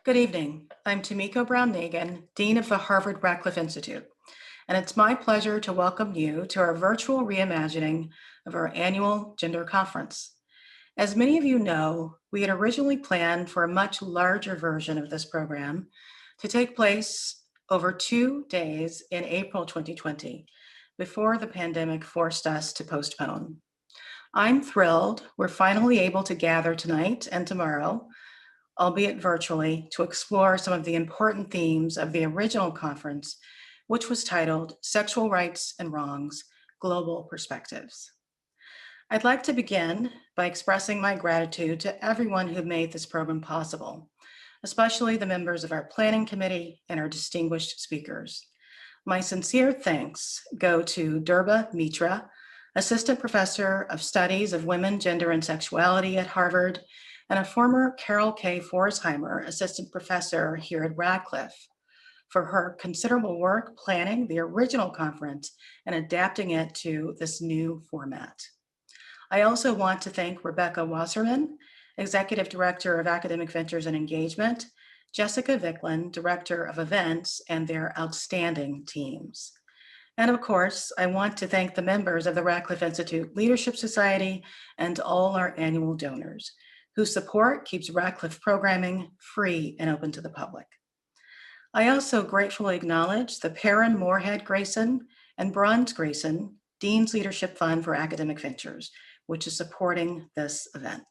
Good evening. I'm Tomiko Brown-Nagin, Dean of the Harvard Radcliffe Institute, and it's my pleasure to welcome you to our virtual reimagining of our annual gender conference. As many of you know, we had originally planned for a much larger version of this program to take place over 2 days in April 2020, before the pandemic forced us to postpone. I'm thrilled we're finally able to gather tonight and tomorrow, albeit virtually, to explore some of the important themes of the original conference, which was titled Sexual Rights and Wrongs, Global Perspectives. I'd like to begin by expressing my gratitude to everyone who made this program possible, especially the members of our planning committee and our distinguished speakers. My sincere thanks go to Durba Mitra, Assistant Professor of Studies of Women, Gender, and Sexuality at Harvard, and a former Carol K. Forsheimer Assistant Professor here at Radcliffe, for her considerable work planning the original conference and adapting it to this new format. I also want to thank Rebecca Wasserman, Executive Director of Academic Ventures and Engagement, Jessica Vicklin, Director of Events, and their outstanding teams. And of course, I want to thank the members of the Radcliffe Institute Leadership Society and all our annual donors, whose support keeps Radcliffe programming free and open to the public. I also gratefully acknowledge the Perrin Moorhead Grayson and Bronze Grayson Dean's Leadership Fund for Academic Ventures, which is supporting this event.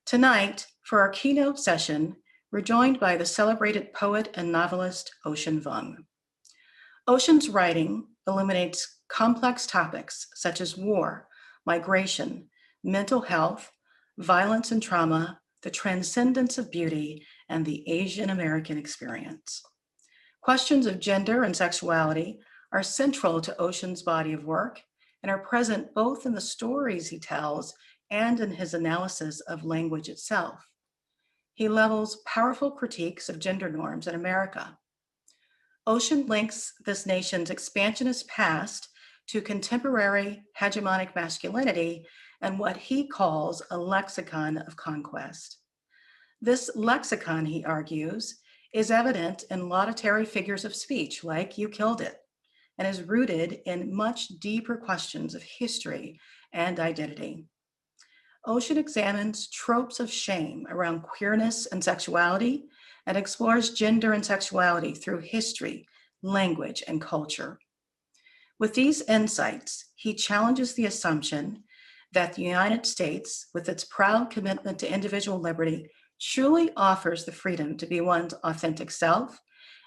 Tonight, for our keynote session, we're joined by the celebrated poet and novelist Ocean Vuong. Ocean's writing illuminates complex topics such as war, migration, mental health, violence and trauma, the transcendence of beauty, and the Asian American experience. Questions of gender and sexuality are central to Ocean's body of work and are present both in the stories he tells and in his analysis of language itself. He levels powerful critiques of gender norms in America. Ocean links this nation's expansionist past to contemporary hegemonic masculinity and what he calls a lexicon of conquest. This lexicon, he argues, is evident in laudatory figures of speech like "you killed it," and is rooted in much deeper questions of history and identity. Ocean examines tropes of shame around queerness and sexuality and explores gender and sexuality through history, language, and culture. With these insights, he challenges the assumption that the United States, with its proud commitment to individual liberty, truly offers the freedom to be one's authentic self,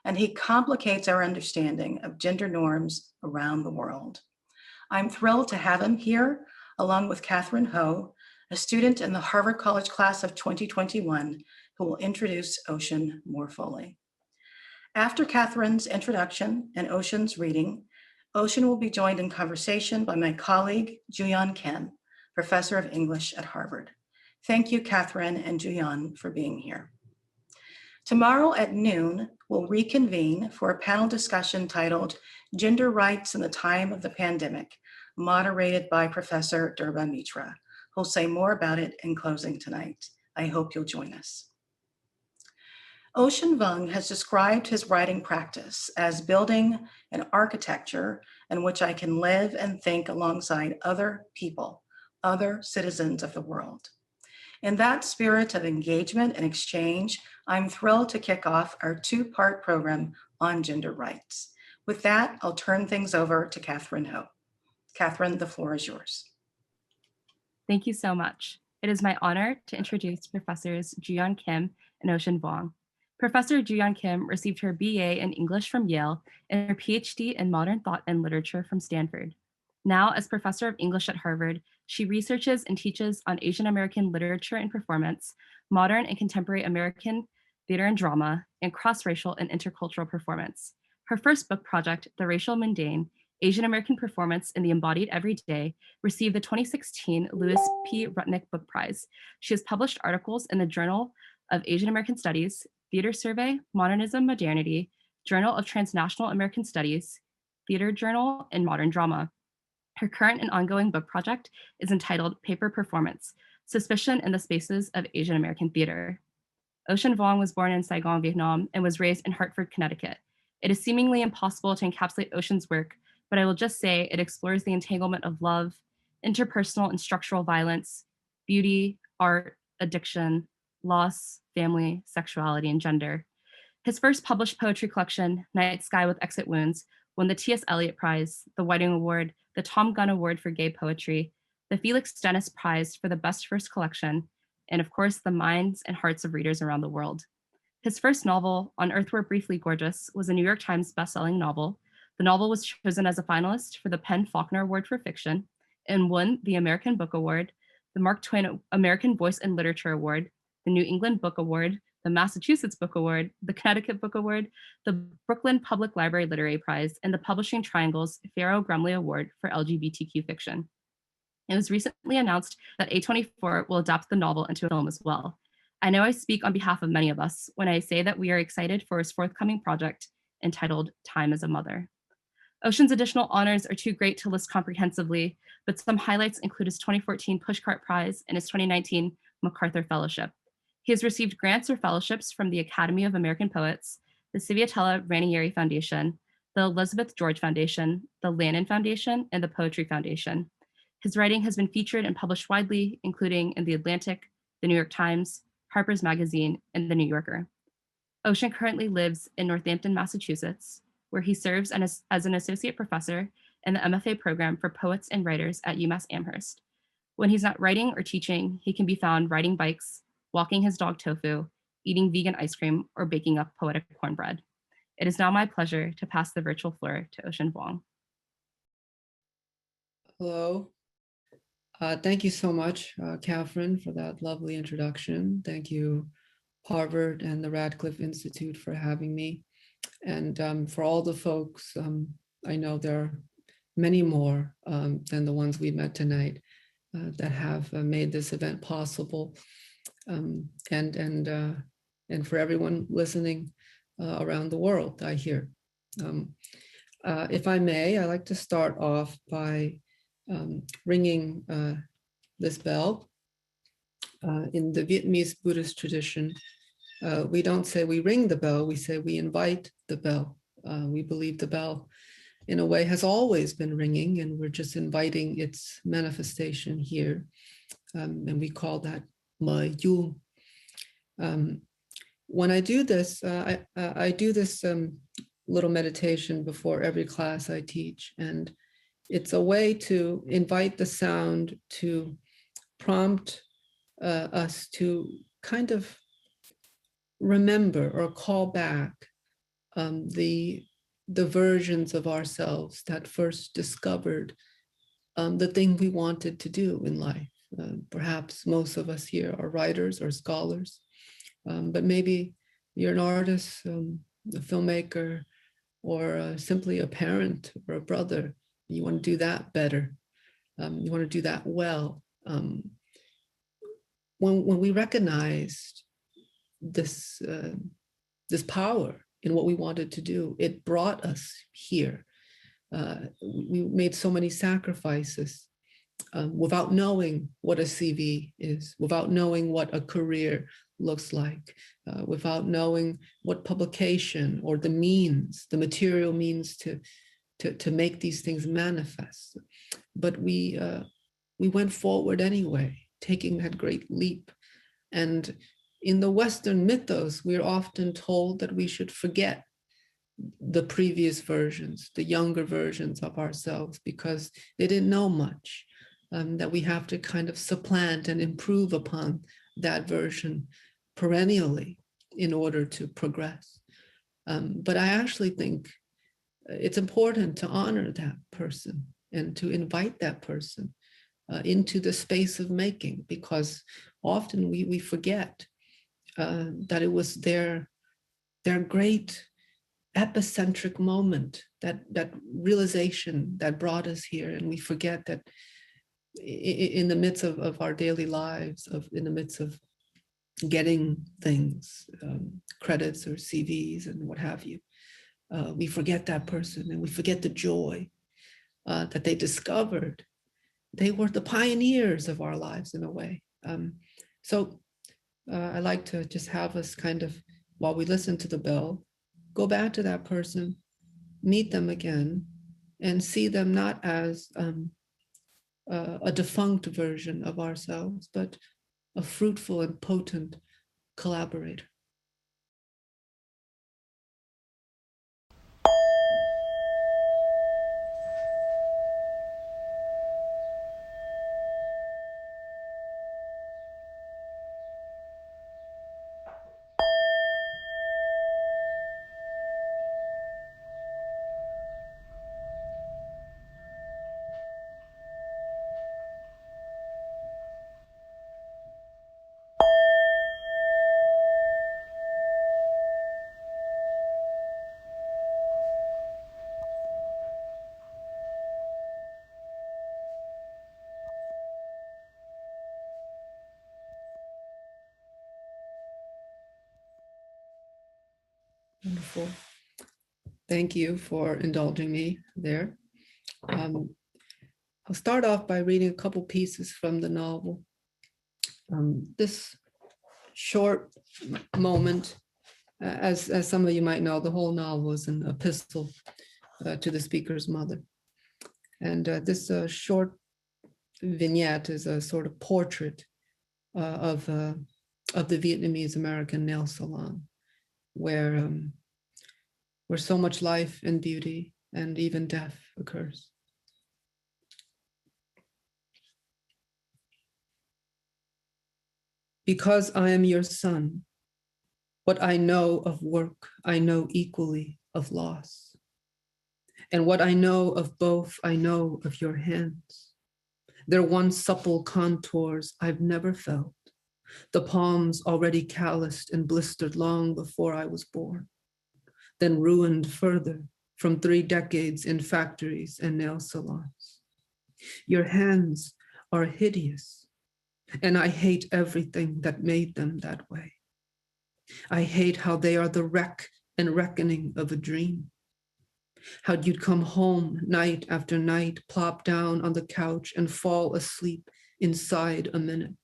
and he complicates our understanding of gender norms around the world. I'm thrilled to have him here, along with Catherine Ho, a student in the Harvard College class of 2021, who will introduce Ocean more fully. After Catherine's introduction and Ocean's reading, Ocean will be joined in conversation by my colleague, Juyeon Kim, Professor of English at Harvard. Thank you, Catherine and Juyeon, for being here. Tomorrow at noon, we'll reconvene for a panel discussion titled Gender Rights in the Time of the Pandemic, moderated by Professor Durba Mitra, who'll say more about it in closing tonight. I hope you'll join us. Ocean Vuong has described his writing practice as building an architecture in which I can live and think alongside other people, other citizens of the world. In that spirit of engagement and exchange, I'm thrilled to kick off our two-part program on gender rights. With that, I'll turn things over to Catherine Ho. Catherine, the floor is yours. Thank you so much. It is my honor to introduce Professors Juyeon Kim and Ocean Vuong. Professor Juyeon Kim received her BA in English from Yale and her PhD in Modern Thought and Literature from Stanford. Now, as Professor of English at Harvard, she researches and teaches on Asian American literature and performance, modern and contemporary American theater and drama, and cross-racial and intercultural performance. Her first book project, The Racial Mundane, Asian American Performance in the Embodied Everyday, received the 2016 Louis P. Rutnick Book Prize. She has published articles in the Journal of Asian American Studies, Theater Survey, Modernism, Modernity, Journal of Transnational American Studies, Theater Journal, and Modern Drama. Her current and ongoing book project is entitled Paper Performance, Suspicion in the Spaces of Asian American Theater. Ocean Vuong was born in Saigon, Vietnam, and was raised in Hartford, Connecticut. It is seemingly impossible to encapsulate Ocean's work, but I will just say it explores the entanglement of love, interpersonal and structural violence, beauty, art, addiction, loss, family, sexuality, and gender. His first published poetry collection, Night Sky with Exit Wounds, won the T.S. Eliot Prize, the Whiting Award, the Thom Gunn Award for Gay Poetry, the Felix Dennis Prize for the Best First Collection, and of course, the minds and hearts of readers around the world. His first novel, On Earth We're Briefly Gorgeous, was a New York Times bestselling novel. The novel was chosen as a finalist for the PEN/Faulkner Award for Fiction and won the American Book Award, the Mark Twain American Voice and Literature Award, the New England Book Award, the Massachusetts Book Award, the Connecticut Book Award, the Brooklyn Public Library Literary Prize, and the Publishing Triangle's Farrow-Grumley Award for LGBTQ fiction. It was recently announced that A24 will adapt the novel into a film as well. I know I speak on behalf of many of us when I say that we are excited for his forthcoming project entitled Time as a Mother. Ocean's additional honors are too great to list comprehensively, but some highlights include his 2014 Pushcart Prize and his 2019 MacArthur Fellowship. He has received grants or fellowships from the Academy of American Poets, the Civitella Ranieri Foundation, the Elizabeth George Foundation, the Lannan Foundation, and the Poetry Foundation. His writing has been featured and published widely, including in The Atlantic, The New York Times, Harper's Magazine, and The New Yorker. Ocean currently lives in Northampton, Massachusetts, where he serves as an associate professor in the MFA program for poets and writers at UMass Amherst. When he's not writing or teaching, he can be found riding bikes, walking his dog Tofu, eating vegan ice cream, or baking up poetic cornbread. It is now my pleasure to pass the virtual floor to Ocean Vuong. Hello. Thank you so much, Catherine, for that lovely introduction. Thank you, Harvard and the Radcliffe Institute for having me. And for all the folks, I know there are many more than the ones we met tonight that have made this event possible. And for everyone listening around the world, I hear. If I may, I'd like to start off by ringing this bell. In the Vietnamese Buddhist tradition, we don't say we ring the bell, we say we invite the bell. We believe the bell, in a way, has always been ringing, and we're just inviting its manifestation here. And we call that Mời Vuong. When I do this, I do this little meditation before every class I teach, and it's a way to invite the sound to prompt us to kind of remember or call back the versions of ourselves that first discovered the thing we wanted to do in life. Perhaps most of us here are writers or scholars, but maybe you're an artist, a filmmaker, or simply a parent or a brother. You want to do that better. You want to do that well. When we recognized this power in what we wanted to do, it brought us here. We made so many sacrifices without knowing what a CV is, without knowing what a career looks like, without knowing what publication or the material means to make these things manifest. But we went forward anyway, taking that great leap. And in the Western mythos, we're often told that we should forget the previous versions, the younger versions of ourselves, because they didn't know much, that we have to kind of supplant and improve upon that version perennially in order to progress. But I actually think it's important to honor that person and to invite that person into the space of making, because often we forget that it was their great epicentric moment, that realization that brought us here. And we forget that in the midst of our daily lives, in the midst of getting things, credits or CVs and what have you, we forget that person, and we forget the joy that they discovered. They were the pioneers of our lives in a way. So I like to just have us kind of, while we listen to the bell, go back to that person, meet them again, and see them not as a defunct version of ourselves, but a fruitful and potent collaborator. Wonderful. Thank you for indulging me there. I'll start off by reading a couple pieces from the novel. This short moment, as some of you might know, the whole novel is an epistle to the speaker's mother. And this short vignette is a sort of portrait of the Vietnamese American nail salon, where so much life and beauty and even death occurs. Because I am your son, what I know of work, I know equally of loss. And what I know of both, I know of your hands. Their once supple contours I've never felt, the palms already calloused and blistered long before I was born, then ruined further from 3 decades in factories and nail salons. Your hands are hideous, and I hate everything that made them that way. I hate how they are the wreck and reckoning of a dream. How you'd come home night after night, plop down on the couch and fall asleep inside a minute.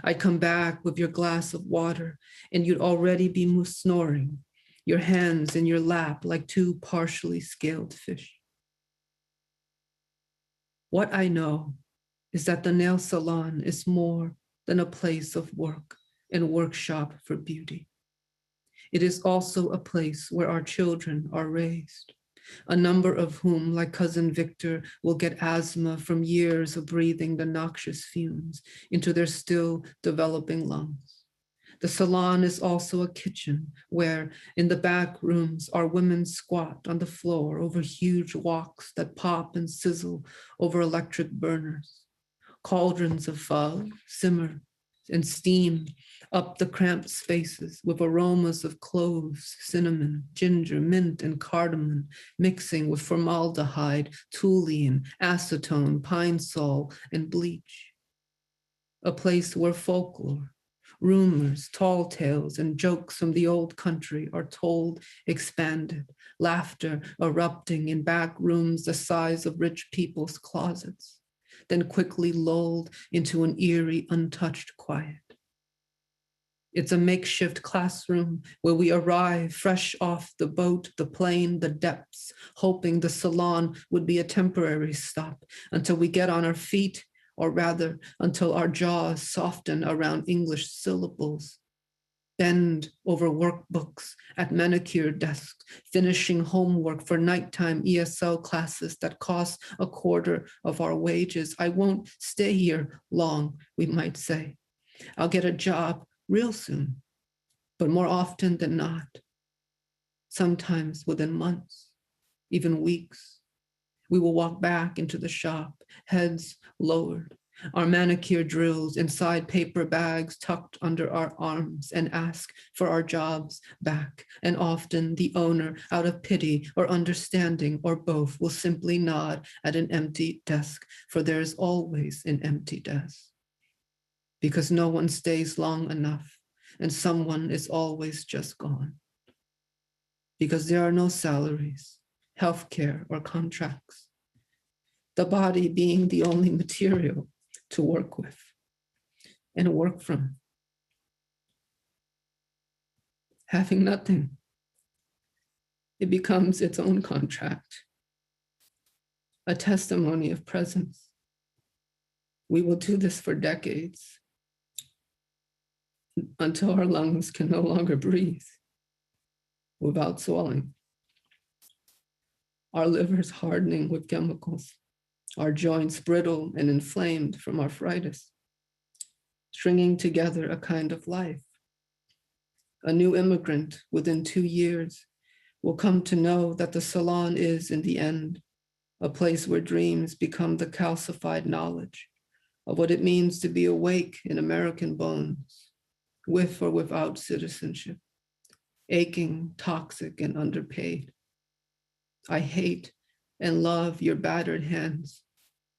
I'd come back with your glass of water and you'd already be snoring, your hands in your lap like 2 partially scaled fish. What I know is that the nail salon is more than a place of work and workshop for beauty. It is also a place where our children are raised, a number of whom, like cousin Victor, will get asthma from years of breathing the noxious fumes into their still developing lungs. The salon is also a kitchen where, in the back rooms, our women squat on the floor over huge woks that pop and sizzle over electric burners. Cauldrons of pho simmer and steam up the cramped spaces with aromas of cloves, cinnamon, ginger, mint, and cardamom, mixing with formaldehyde, toluene, acetone, pine sol, and bleach. A place where folklore, rumors, tall tales, and jokes from the old country are told, expanded, laughter erupting in back rooms the size of rich people's closets, then quickly lulled into an eerie, untouched quiet. It's a makeshift classroom where we arrive fresh off the boat, the plane, the depths, hoping the salon would be a temporary stop until we get on our feet, or rather, until our jaws soften around English syllables. Bend over workbooks at manicured desks, finishing homework for nighttime ESL classes that cost a quarter of our wages. I won't stay here long, we might say. I'll get a job real soon, but more often than not, sometimes within months, even weeks, we will walk back into the shop, heads lowered, our manicure drills inside paper bags tucked under our arms, and ask for our jobs back. And often the owner, out of pity or understanding or both, will simply nod at an empty desk, for there is always an empty desk. Because no one stays long enough, and someone is always just gone. Because there are no salaries, healthcare, or contracts. The body being the only material to work with and work from. having nothing. It becomes its own contract, a testimony of presence. We will do this for decades until our lungs can no longer breathe without swelling, our livers hardening with chemicals, our joints brittle and inflamed from arthritis, stringing together a kind of life. A new immigrant within 2 years will come to know that the salon is, in the end, a place where dreams become the calcified knowledge of what it means to be awake in American bones, with or without citizenship, aching, toxic, and underpaid. I hate and love your battered hands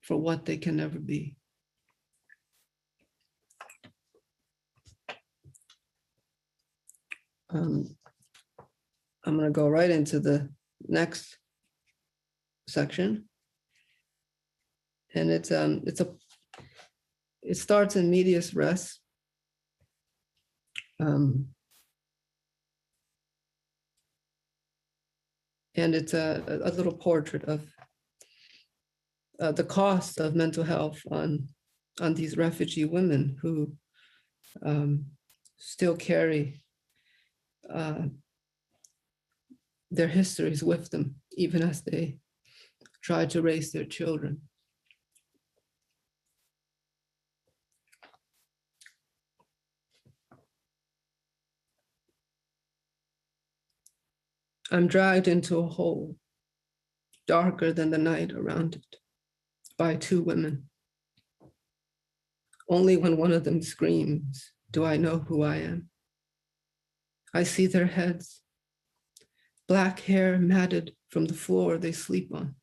for what they can never be. I'm going to go right into the next section, and it starts in medias res. And it's a little portrait of the cost of mental health on these refugee women who still carry their histories with them, even as they try to raise their children. I'm dragged into a hole, darker than the night around it, by 2 women. Only when one of them screams do I know who I am. I see their heads, black hair matted from the floor they sleep on.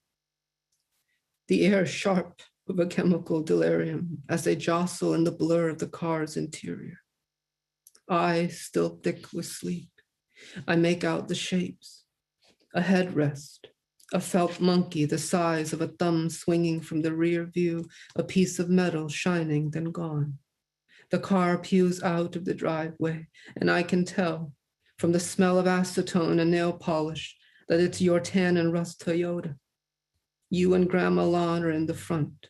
The air sharp with a chemical delirium as they jostle in the blur of the car's interior. Eyes still thick with sleep. I make out the shapes, a headrest, a felt monkey the size of a thumb swinging from the rear view, a piece of metal shining, then gone. The car pews out of the driveway, and I can tell from the smell of acetone and nail polish that it's your tan and rust Toyota. You and Grandma Lon are in the front,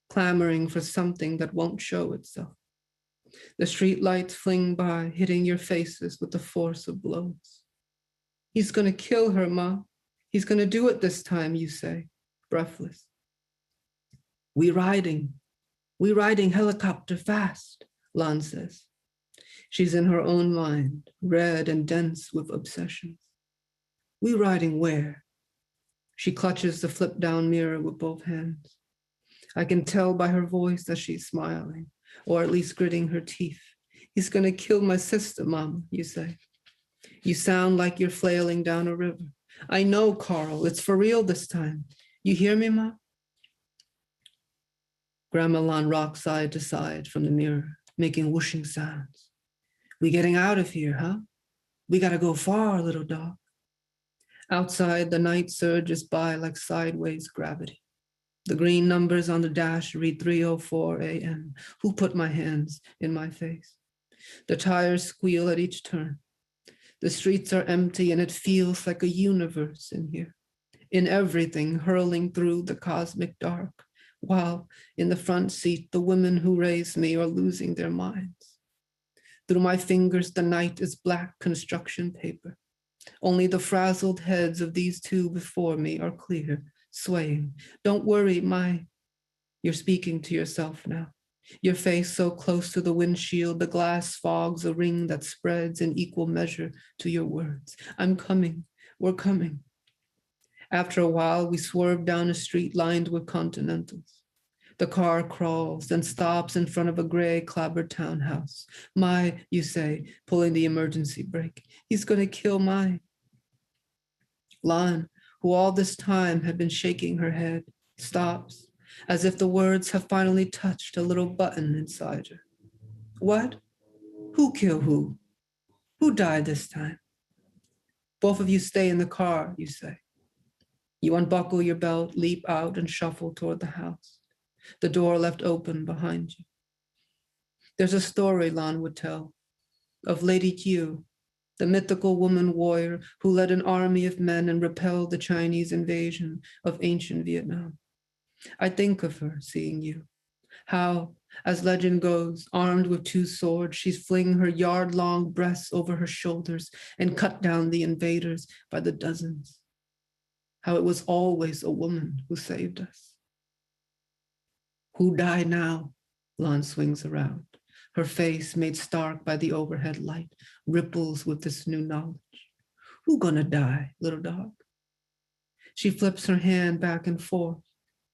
clamoring for something that won't show itself. The street lights fling by, hitting your faces with the force of blows. He's gonna kill her, Ma. He's gonna do it this time, you say, breathless. We riding helicopter fast, Lon says. She's in her own mind, red and dense with obsessions. We riding where? She clutches the flip down mirror with both hands. I can tell by her voice that she's smiling, or at least gritting her teeth. He's gonna kill my sister, Mama, you say. You sound like you're flailing down a river. I know, Carl, it's for real this time. You hear me, Ma? Grandma Lon rocks side to side from the mirror, making whooshing sounds. We getting out of here, huh? We gotta go far, little dog. Outside, the night surges by like sideways gravity. The green numbers on the dash read 3:04 a.m. Who put my hands in my face? The tires squeal at each turn. The streets are empty and it feels like a universe in here, in everything hurling through the cosmic dark, while in the front seat, the women who raised me are losing their minds. Through my fingers, the night is black construction paper. Only the frazzled heads of these 2 before me are clear, swaying. Don't worry, You're speaking to yourself now. Your face so close to the windshield, the glass fogs a ring that spreads in equal measure to your words. I'm coming, we're coming. After a while, we swerve down a street lined with Continentals. The car crawls, then stops in front of a gray clapboard townhouse. You say, pulling the emergency brake. He's gonna kill Lon, who all this time had been shaking her head, stops, as if the words have finally touched a little button inside her. What? Who killed who? Who died this time? Both of you stay in the car, you say. You unbuckle your belt, leap out, and shuffle toward the house, the door left open behind you. There's a story Lon would tell of Lady Q, the mythical woman warrior who led an army of men and repelled the Chinese invasion of ancient Vietnam. I think of her seeing you, how, as legend goes, armed with 2 swords, she's flinging her yard-long breasts over her shoulders and cut down the invaders by the dozens. How it was always a woman who saved us. Who die now? Lan swings around. Her face, made stark by the overhead light, ripples with this new knowledge. Who gonna die, little dog? She flips her hand back and forth,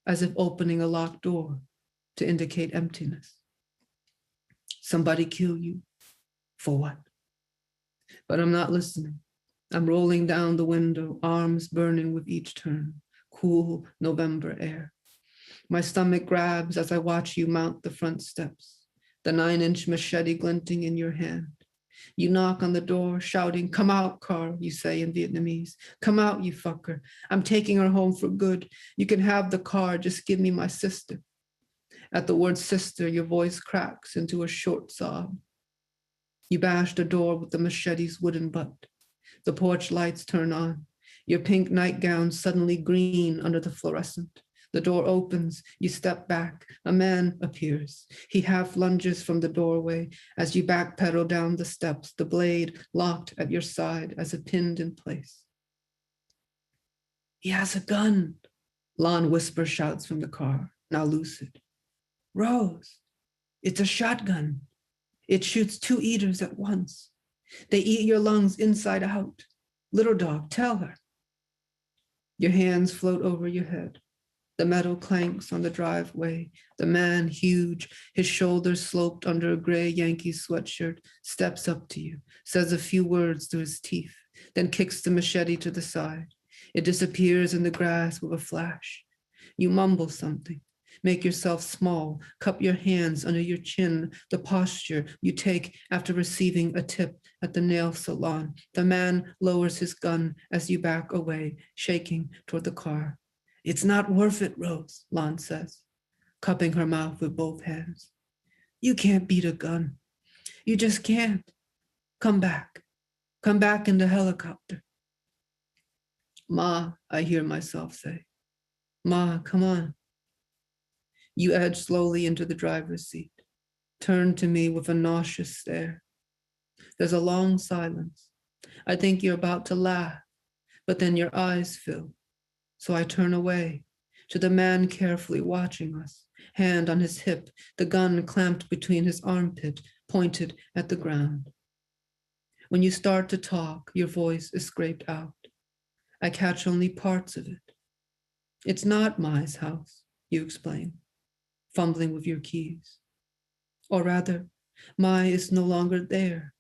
as if opening a locked door to indicate emptiness. Somebody kill you? For what? But I'm not listening. I'm rolling down the window, arms burning with each turn, cool November air. My stomach grabs as I watch you mount the front steps, the 9-inch machete glinting in your hand. You knock on the door, shouting, "Come out, Carl," you say in Vietnamese. "Come out, you fucker. I'm taking her home for good. You can have the car, just give me my sister." At the word sister, your voice cracks into a short sob. You bash the door with the machete's wooden butt. The porch lights turn on. Your pink nightgown suddenly green under the fluorescent. The door opens, you step back. A man appears. He half lunges from the doorway as you backpedal down the steps, the blade locked at your side as if pinned in place. "He has a gun," Lan whisper shouts from the car, now lucid. "Rose, it's a shotgun. It shoots 2 eaters at once. They eat your lungs inside out. Little dog, tell her." Your hands float over your head. The metal clanks on the driveway. The man, huge, his shoulders sloped under a gray Yankee sweatshirt, steps up to you, says a few words through his teeth, then kicks the machete to the side. It disappears in the grass with a flash. You mumble something. Make yourself small, cup your hands under your chin, the posture you take after receiving a tip at the nail salon. The man lowers his gun as you back away, shaking toward the car. "It's not worth it, Rose," Lan says, cupping her mouth with both hands. "You can't beat a gun. You just can't. Come back. Come back in the helicopter." "Ma," I hear myself say. "Ma, come on." You edge slowly into the driver's seat, turn to me with a nauseous stare. There's a long silence. I think you're about to laugh, but then your eyes fill. So I turn away to the man carefully watching us, hand on his hip, the gun clamped between his armpit, pointed at the ground. When you start to talk, your voice is scraped out. I catch only parts of it. "It's not Mai's house," you explain, fumbling with your keys. Or rather, Mai is no longer there.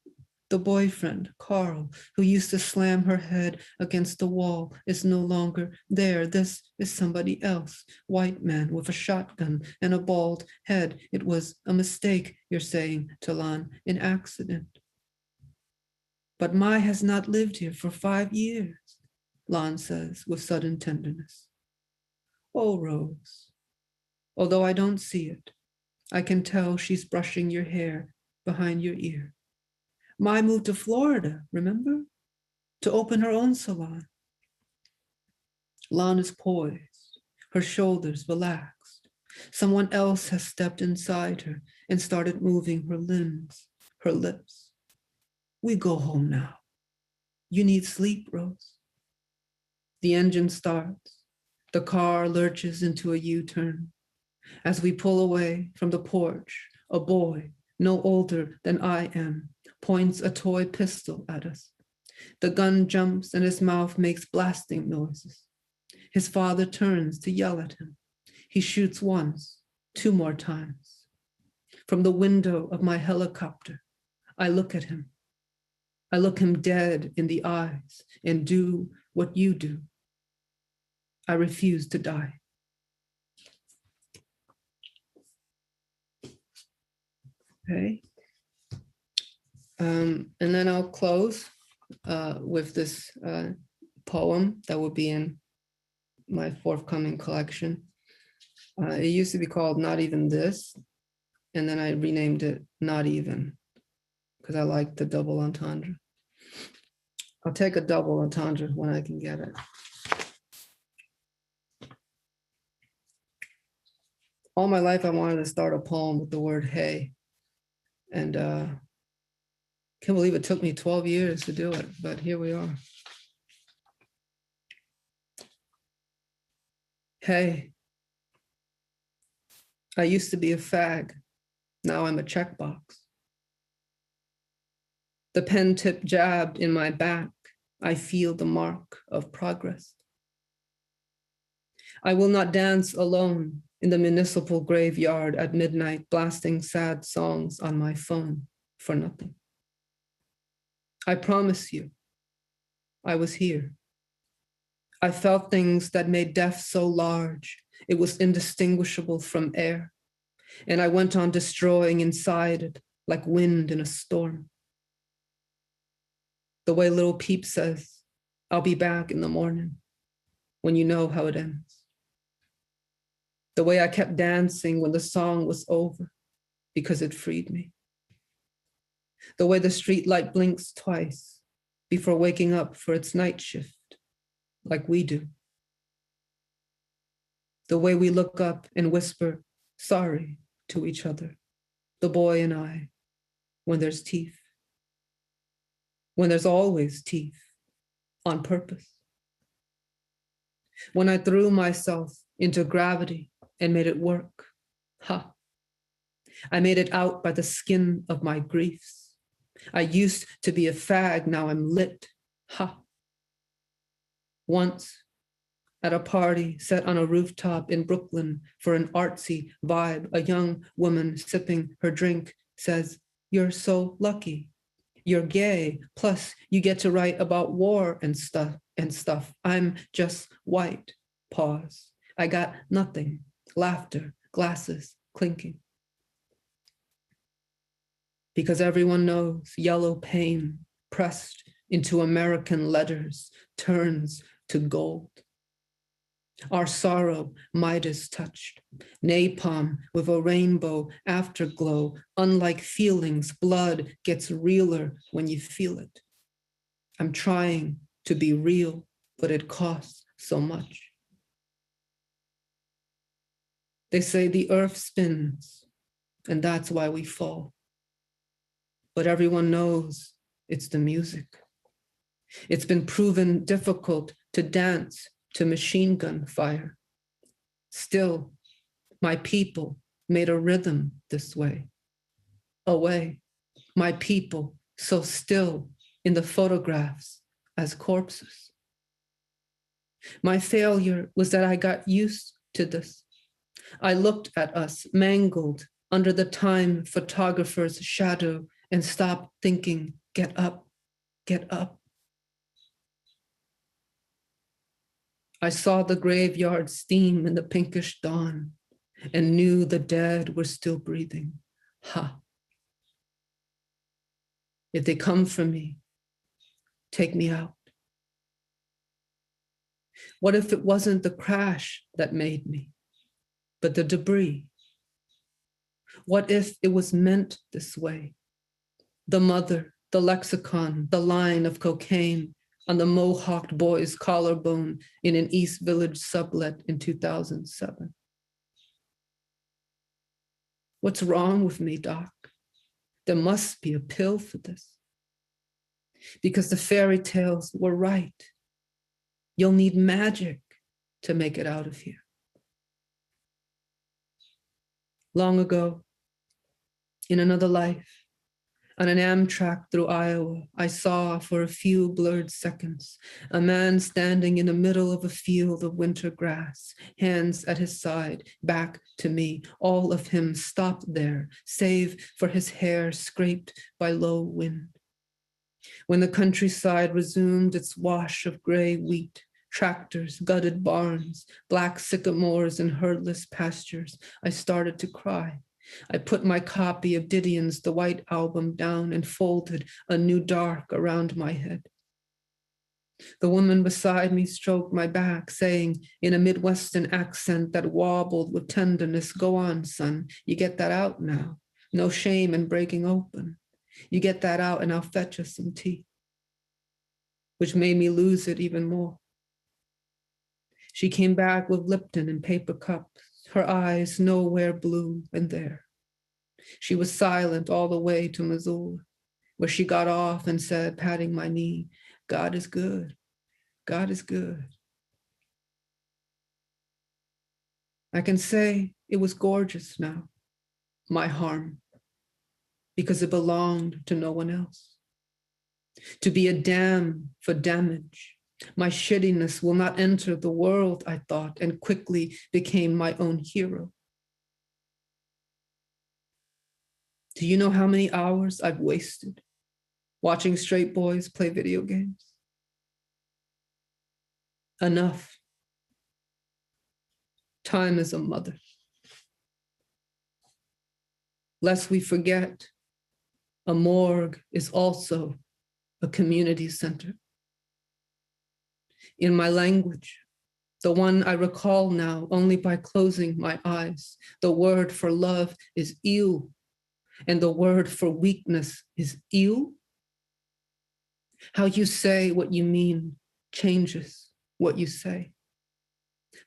The boyfriend, Carl, who used to slam her head against the wall, is no longer there. This is somebody else, white man with a shotgun and a bald head. It was a mistake, you're saying to Lan, an accident. "But Mai has not lived here for 5 years, Lan says with sudden tenderness. "Oh, Rose." Although I don't see it, I can tell she's brushing your hair behind your ear. Mai moved to Florida, remember? To open her own salon. Lan is poised, her shoulders relaxed. Someone else has stepped inside her and started moving her limbs, her lips. "We go home now. You need sleep, Rose." The engine starts. The car lurches into a U-turn. As we pull away from the porch, a boy, no older than I am, points a toy pistol at us. The gun jumps and his mouth makes blasting noises. His father turns to yell at him. He shoots once, 2 more times. From the window of my helicopter, I look at him. I look him dead in the eyes and do what you do. I refuse to die. Okay. And then I'll close with this poem that will be in my forthcoming collection. It used to be called Not Even This, and then I renamed it Not Even, because I like the double entendre. I'll take a double entendre when I can get it. All my life, I wanted to start a poem with the word hey. And can't believe it took me 12 years to do it, but here we are. Hey, I used to be a fag. Now I'm a checkbox. The pen tip jabbed in my back. I feel the mark of progress. I will not dance alone in the municipal graveyard at midnight, blasting sad songs on my phone for nothing. I promise you, I was here. I felt things that made death so large, it was indistinguishable from air. And I went on destroying inside it like wind in a storm. The way Little Peep says, I'll be back in the morning when you know how it ends. The way I kept dancing when the song was over because it freed me. The way the street light blinks twice before waking up for its night shift, like we do. The way we look up and whisper sorry to each other, the boy and I, when there's teeth. When there's always teeth, on purpose. When I threw myself into gravity and made it work, ha. I made it out by the skin of my griefs. I used to be a fag, now I'm lit, ha. Once, at a party set on a rooftop in Brooklyn for an artsy vibe, a young woman sipping her drink says, "You're so lucky. You're gay, plus you get to write about war and stuff. I'm just white." Pause. I got nothing. Laughter, glasses clinking. Because everyone knows yellow pain pressed into American letters turns to gold. Our sorrow, Midas touched, napalm with a rainbow afterglow. Unlike feelings, blood gets realer when you feel it. I'm trying to be real, but it costs so much. They say the earth spins, and that's why we fall. But everyone knows it's the music. It's been proven difficult to dance to machine gun fire. Still, my people made a rhythm this way. Away, my people so still in the photographs as corpses. My failure was that I got used to this. I looked at us mangled under the time photographer's shadow and stopped thinking, get up, get up. I saw the graveyard steam in the pinkish dawn and knew the dead were still breathing. Ha. If they come for me, take me out. What if it wasn't the crash that made me, but the debris? What if it was meant this way? The mother, the lexicon, the line of cocaine on the mohawked boy's collarbone in an East Village sublet in 2007. What's wrong with me, Doc? There must be a pill for this. Because the fairy tales were right. You'll need magic to make it out of here. Long ago, in another life, on an Amtrak through Iowa, I saw for a few blurred seconds a man standing in the middle of a field of winter grass, hands at his side, back to me, all of him stopped there, save for his hair scraped by low wind. When the countryside resumed its wash of gray wheat, tractors, gutted barns, black sycamores and herdless pastures, I started to cry. I put my copy of Didion's The White Album down and folded a new dark around my head. The woman beside me stroked my back, saying in a Midwestern accent that wobbled with tenderness, "Go on, son, you get that out now. No shame in breaking open. You get that out and I'll fetch us some tea." which made me lose it even more. She came back with Lipton in paper cups, her eyes nowhere blue and there. She was silent all the way to Missoula, where she got off and said, patting my knee, God is good, God is good. I can say it was gorgeous now, my harm, because it belonged to no one else. To be a dam for damage. My shittiness will not enter the world, I thought, and quickly became my own hero. Do you know how many hours I've wasted watching straight boys play video games? Enough. Time is a mother. Lest we forget, a morgue is also a community center. In my language, the one I recall now only by closing my eyes, the word for love is ill, and the word for weakness is ill. How you say what you mean changes what you say.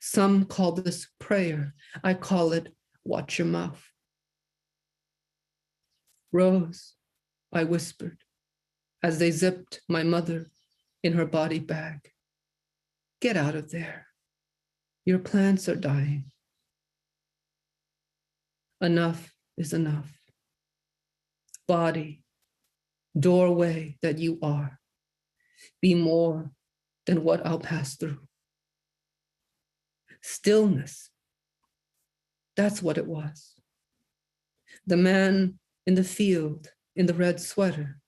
Some call this prayer. I call it watch your mouth. Rose, I whispered, as they zipped my mother in her body bag. Get out of there. Your plants are dying. Enough is enough. Body, doorway that you are. Be more than what I'll pass through. Stillness, that's what it was. The man in the field in the red sweater.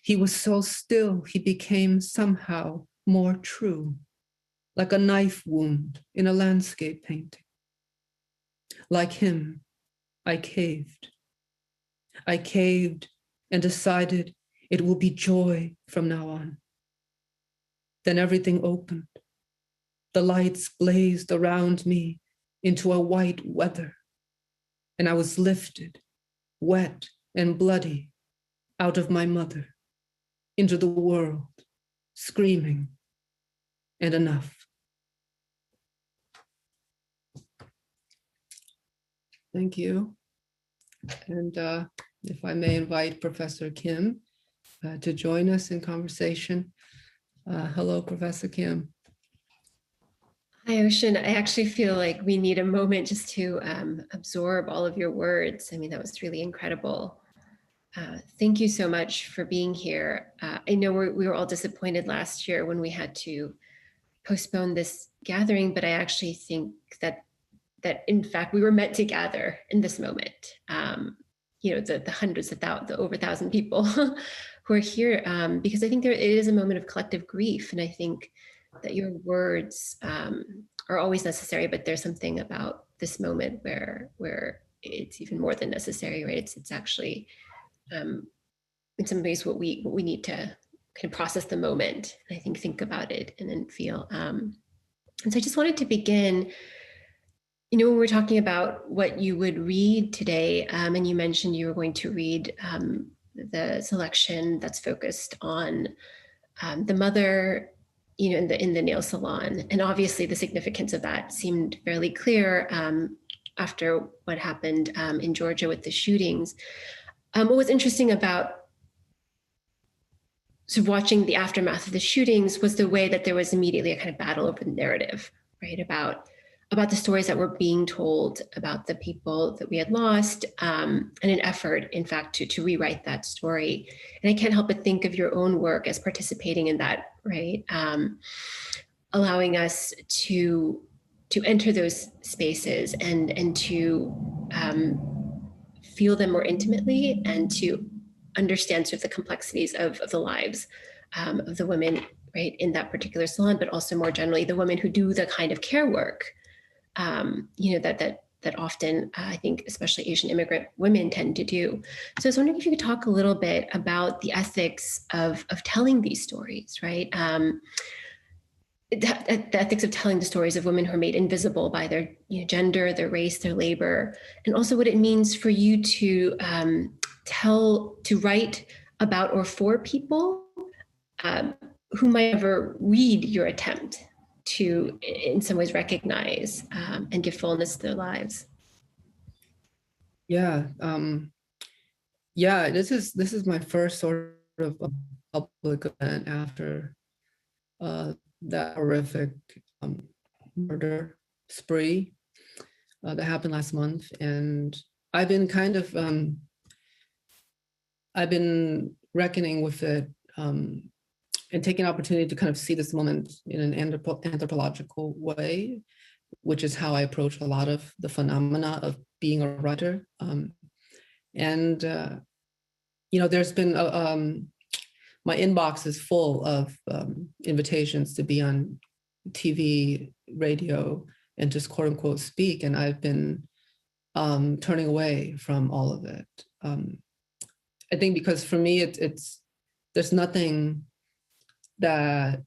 He was so still, he became somehow more true, like a knife wound in a landscape painting. Like him, I caved. I caved and decided it will be joy from now on. Then everything opened. The lights blazed around me into a white weather, and I was lifted, wet and bloody, out of my mother, into the world, screaming, and enough. Thank you. And if I may invite Professor Kim to join us in conversation. Hello, Professor Kim. Hi, Ocean. I actually feel like we need a moment just to absorb all of your words. I mean, that was really incredible. Thank you so much for being here. I know we were all disappointed last year when we had to postpone this gathering, but I actually think that in fact we were meant to gather in this moment. You know, the hundreds of thousands, the over 1,000 people who are here, because I think it is a moment of collective grief, and I think that your words are always necessary, but there's something about this moment where it's even more than necessary, right? It's actually in some ways what we need to kind of process the moment, and I think about it and then feel. And so I just wanted to begin. You know, when we're talking about what you would read today, and you mentioned you were going to read the selection that's focused on the mother, you know, in the nail salon, and obviously the significance of that seemed fairly clear after what happened in Georgia with the shootings. What was interesting about sort of watching the aftermath of the shootings was the way that there was immediately a kind of battle over the narrative, right? About the stories that were being told about the people that we had lost, and an effort, in fact, to rewrite that story. And I can't help but think of your own work as participating in that, right? Allowing us to enter those spaces and to feel them more intimately, and to understand sort of the complexities of the lives of the women, right, in that particular salon, but also more generally the women who do the kind of care work. You know, that often I think especially Asian immigrant women tend to do. So I was wondering if you could talk a little bit about the ethics of telling these stories, right? The ethics of telling the stories of women who are made invisible by their gender, their race, their labor, and also what it means for you to write about or for people who might ever read your attempt to, in some ways, recognize and give fullness to their lives? Yeah, yeah. This is my first sort of public event after that horrific murder spree that happened last month, and I've been kind of I've been reckoning with it and taking an opportunity to kind of see this moment in an anthropological way, which is how I approach a lot of the phenomena of being a writer. And there's been my inbox is full of invitations to be on TV, radio, and just quote unquote speak, and I've been turning away from all of it. I think because for me, it's there's nothing that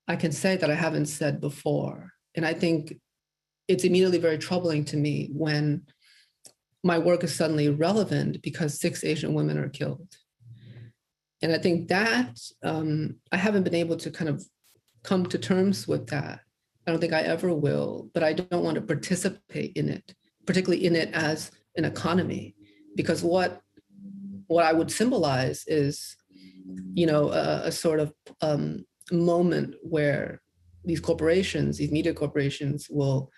I can say that I haven't said before, and I think it's immediately very troubling to me when my work is suddenly irrelevant because 6 Asian women are killed. And I think that I haven't been able to kind of come to terms with that. I don't think I ever will, but I don't want to participate in it, particularly in it as an economy, because what I would symbolize is, a sort of moment where these corporations, these media corporations will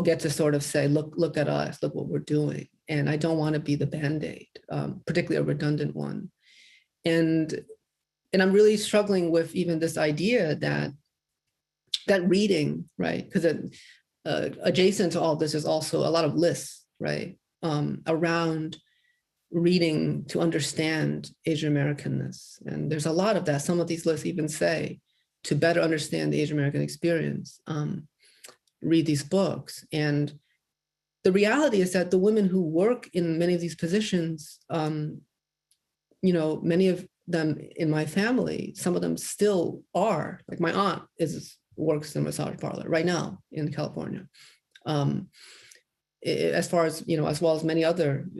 get to sort of say, look at us, look what we're doing. And I don't want to be the Band-Aid, particularly a redundant one. And I'm really struggling with even this idea that reading, right? Because adjacent to all this is also a lot of lists, right? Around reading to understand Asian Americanness. And there's a lot of that. Some of these lists even say, to better understand the Asian American experience, read these books. And the reality is that the women who work in many of these positions, many of them in my family, some of them still are, like my aunt works in a massage parlor right now in California. As far as, as well as many other,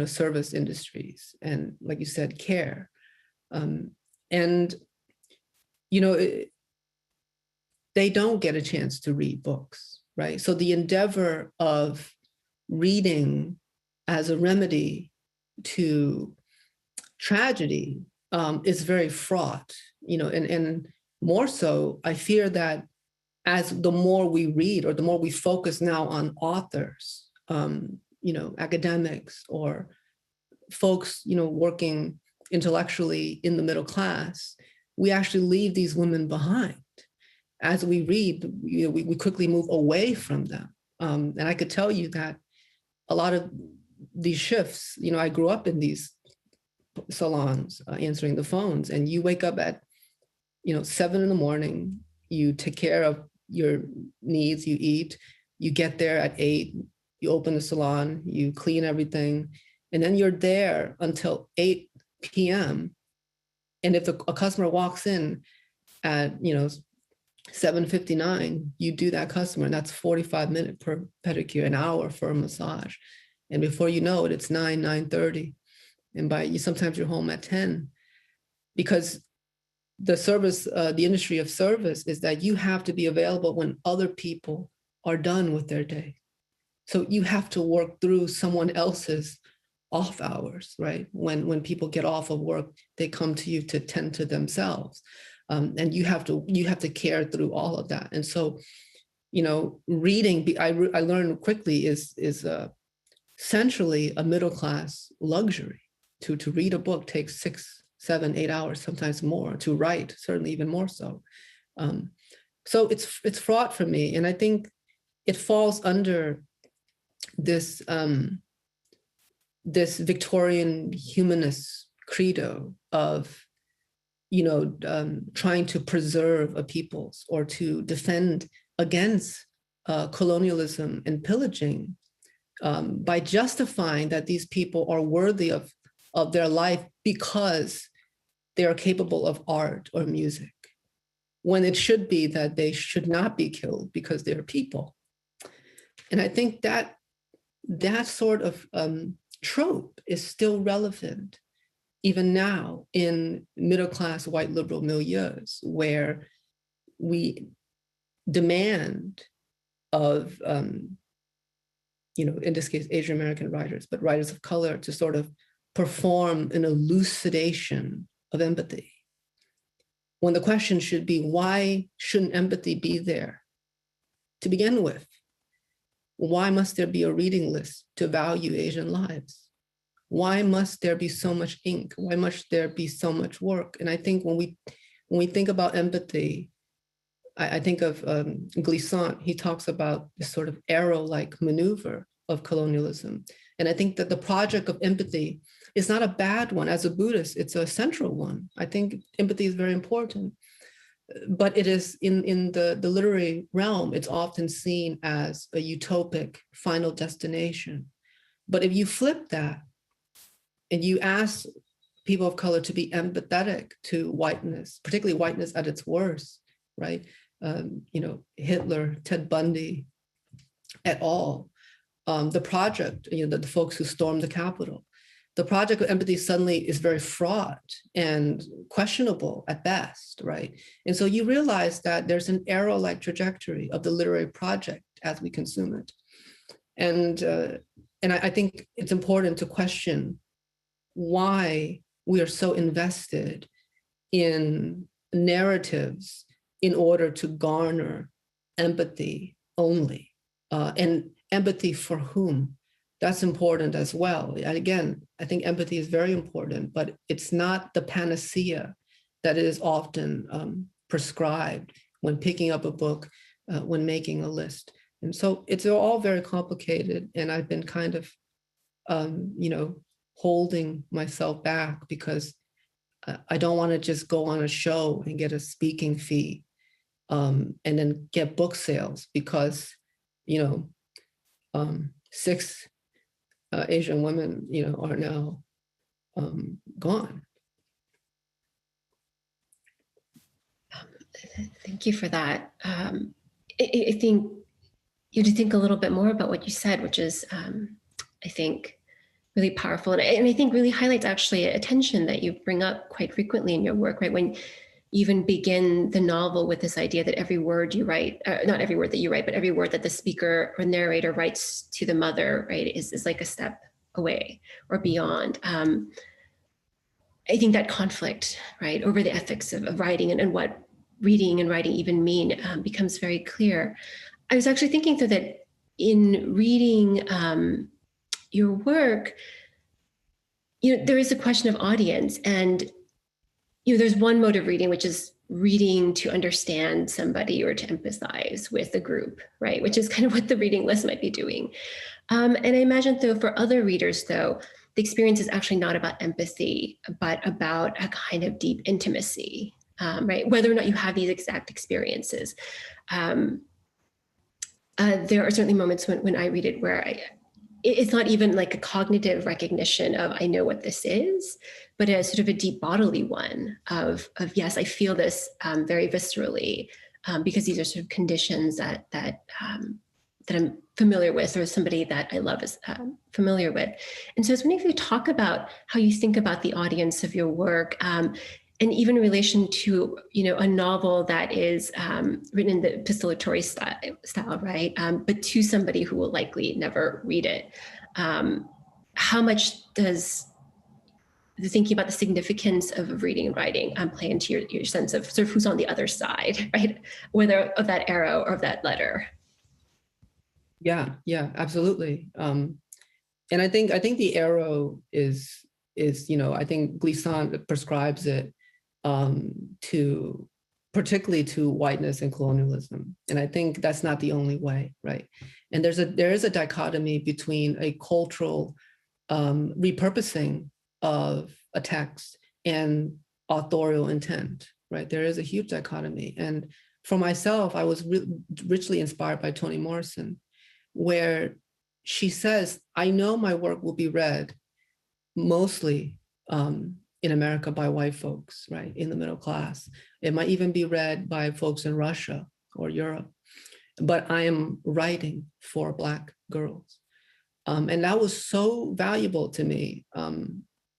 service industries, and like you said, care. They don't get a chance to read books, right? So the endeavor of reading as a remedy to tragedy is very fraught, and more so, I fear that as the more we read or the more we focus now on authors, academics or folks, working intellectually in the middle class, we actually leave these women behind. As we read, we quickly move away from them. And I could tell you that a lot of these shifts, I grew up in these salons answering the phones, and you wake up at 7 a.m, you take care of your needs, you eat, you get there at 8, you open the salon, you clean everything, and then you're there until 8 p.m. And if a customer walks in at 7:59, you do that customer, and that's 45 minutes per pedicure, an hour for a massage. And before you know it, it's 9:30. And sometimes you're home at 10, because the service, the industry of service is that you have to be available when other people are done with their day. So you have to work through someone else's off hours, right? When people get off of work, they come to you to tend to themselves. And you have to care through all of that. And so, reading, I learned quickly is essentially a middle class luxury. To read a book takes 6, 7, 8 hours, sometimes more. To write, certainly even more so. So it's fraught for me, and I think it falls under this this Victorian humanist credo of trying to preserve a people's, or to defend against colonialism and pillaging, by justifying that these people are worthy of their life because they are capable of art or music, when it should be that they should not be killed because they're people. And I think that sort of trope is still relevant even now in middle-class white liberal milieus, where we demand of, in this case, Asian American writers, but writers of color, to sort of perform an elucidation of empathy. When the question should be, why shouldn't empathy be there to begin with? Why must there be a reading list to value Asian lives? Why must there be so much ink? Why must there be so much work? And I think when we think about empathy, I think of Glissant. He talks about this sort of arrow-like maneuver of colonialism. And I think that the project of empathy is not a bad one. As a Buddhist, it's a central one. I think empathy is very important. But it is in the literary realm, it's often seen as a utopic final destination. But if you flip that and you ask people of color to be empathetic to whiteness, particularly whiteness at its worst, right? Hitler, Ted Bundy, et al. The project, the folks who stormed the Capitol, the project of empathy suddenly is very fraught and questionable at best, right? And so you realize that there's an arrow-like trajectory of the literary project as we consume it. And I think it's important to question why we are so invested in narratives in order to garner empathy only, and empathy for whom? That's important as well. And again, I think empathy is very important, but it's not the panacea that is often prescribed when picking up a book, when making a list. And so it's all very complicated. And I've been kind of, holding myself back because I don't want to just go on a show and get a speaking fee and then get book sales because, 6 Asian women, are now gone. Thank you for that. I think you to think a little bit more about what you said, which is, I think, really powerful. And I think really highlights actually a tension that you bring up quite frequently in your work, right? When you even begin the novel with this idea that every word you write, not every word that you write, but every word that the speaker or narrator writes to the mother, right, is like a step away or beyond. I think that conflict, right, over the ethics of writing and what reading and writing even mean becomes very clear. I was actually thinking through that in reading your work, there is a question of audience, and there's one mode of reading, which is reading to understand somebody or to empathize with a group, right? Which is kind of what the reading list might be doing. And I imagine, though, for other readers, though, the experience is actually not about empathy, but about a kind of deep intimacy, right? Whether or not you have these exact experiences. There are certainly moments when I read it where it's not even like a cognitive recognition of I know what this is, but a sort of a deep bodily one of yes, I feel this very viscerally because these are sort of conditions that I'm familiar with, or somebody that I love is familiar with. And so I was wondering if you talk about how you think about the audience of your work, and even in relation to, a novel that is written in the epistolatory style, right? But to somebody who will likely never read it. How much does the thinking about the significance of reading and writing play into your sense of sort of who's on the other side, right? Whether of that arrow or of that letter? Yeah, absolutely. And I think the arrow is I think Glissant prescribes it particularly to whiteness and colonialism. And I think that's not the only way, right? And there is a dichotomy between a cultural repurposing of a text and authorial intent, right? There is a huge dichotomy. And for myself, I was richly inspired by Toni Morrison, where she says, I know my work will be read mostly in America by white folks, right, in the middle class. It might even be read by folks in Russia or Europe, but I am writing for Black girls. And that was so valuable to me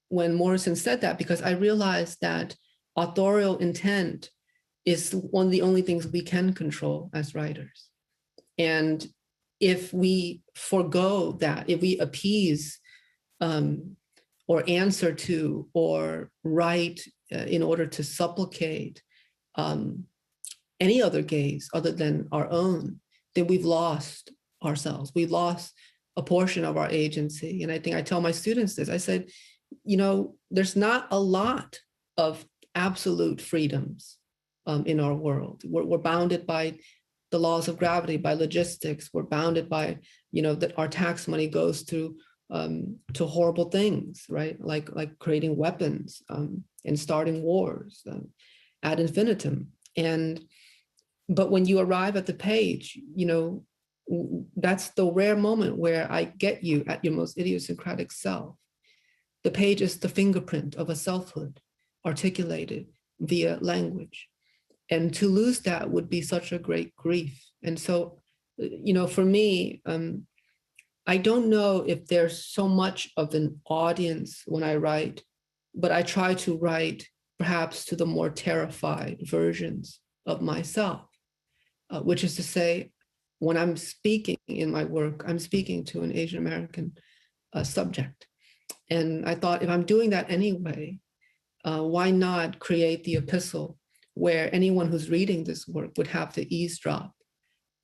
when Morrison said that, because I realized that authorial intent is one of the only things we can control as writers. And if we forego that, if we appease or answer to or write in order to supplicate any other gaze other than our own, then we've lost ourselves. We've lost a portion of our agency. And I think I tell my students this, I said, you know, there's not a lot of absolute freedoms in our world. We're bounded by the laws of gravity, by logistics. We're bounded by, you know, that our tax money goes to horrible things, right? Like creating weapons and starting wars ad infinitum. But when you arrive at the page, you know, that's the rare moment where I get you at your most idiosyncratic self. The page is the fingerprint of a selfhood articulated via language. And to lose that would be such a great grief. And so, you know, for me, I don't know if there's so much of an audience when I write, but I try to write perhaps to the more terrified versions of myself, which is to say, when I'm speaking in my work, I'm speaking to an Asian American subject. And I thought, if I'm doing that anyway, why not create the epistle where anyone who's reading this work would have to eavesdrop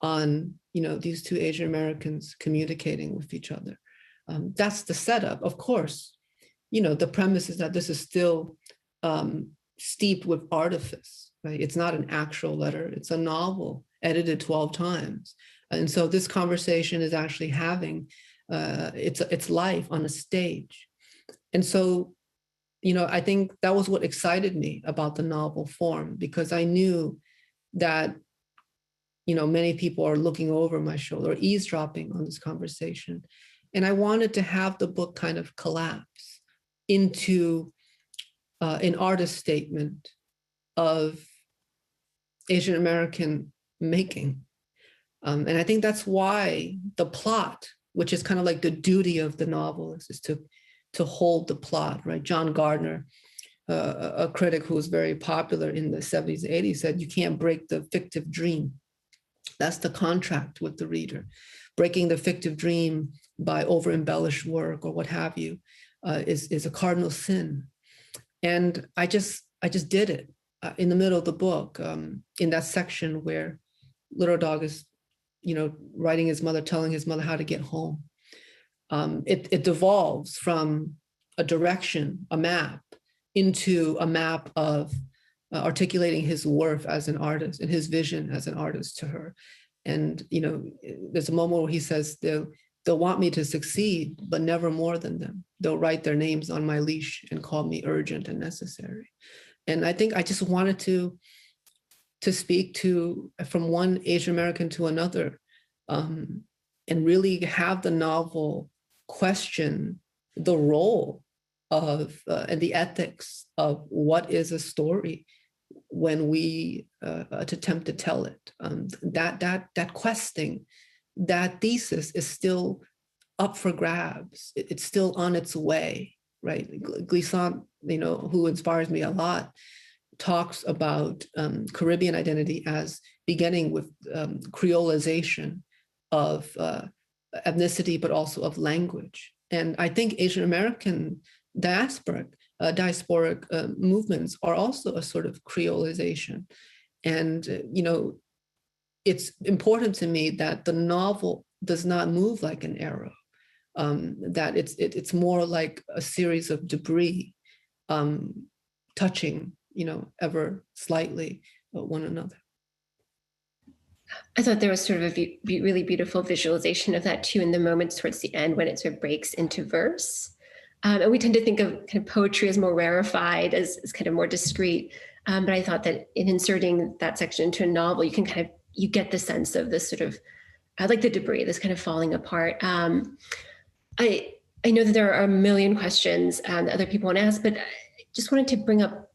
on, you know, these two Asian Americans communicating with each other. That's the setup. Of course, you know, the premise is that this is still steeped with artifice, right? It's not an actual letter. It's a novel edited 12 times. And so this conversation is actually having its life on a stage. And so, you know, I think that was what excited me about the novel form, because I knew that, you know, many people are looking over my shoulder, or eavesdropping on this conversation. And I wanted to have the book kind of collapse into an artist statement of Asian American making. And I think that's why the plot, which is kind of like the duty of the novelist, is to hold the plot, right? John Gardner, a critic who was very popular in the 70s and 80s, said, you can't break the fictive dream. That's the contract with the reader. Breaking the fictive dream by over-embellished work or what have you is a cardinal sin. And I just did it in the middle of the book, in that section where Little Dog is, you know, writing his mother, telling his mother how to get home. It devolves from a direction, a map, into a map of articulating his worth as an artist and his vision as an artist to her. And, you know, there's a moment where he says, they'll want me to succeed, but never more than them. They'll write their names on my leash and call me urgent and necessary. And I think I just wanted to speak to, from one Asian American to another, and really have the novel question the role of and the ethics of what is a story when we attempt to tell it. That questing, that thesis is still up for grabs. It's still on its way, right? Glissant, you know, who inspires me a lot, talks about Caribbean identity as beginning with creolization of ethnicity, but also of language. And I think Asian American diasporic movements are also a sort of creolization. And, you know, it's important to me that the novel does not move like an arrow, that it's more like a series of debris touching, you know, ever slightly one another. I thought there was sort of a really beautiful visualization of that too in the moments towards the end when it sort of breaks into verse. And we tend to think of kind of poetry as more rarefied, as kind of more discreet. But I thought that in inserting that section into a novel, you can kind of, you get the sense of this sort of, like the debris, this kind of falling apart. I know that there are a million questions that other people want to ask, but I just wanted to bring up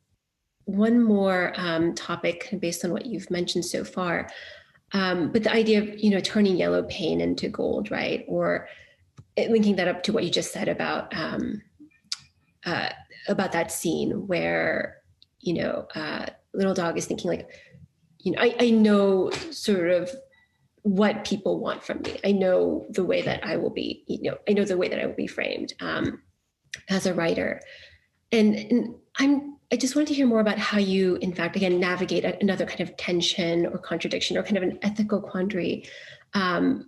one more topic based on what you've mentioned so far. But the idea of, you know, turning yellow paint into gold, right? Or linking that up to what you just said about about that scene where, little dog is thinking like, I know sort of what people want from me. I know the way that I will be, I know the way that I will be framed as a writer. And I just wanted to hear more about how you, in fact, again, navigate another kind of tension or contradiction or kind of an ethical quandary. When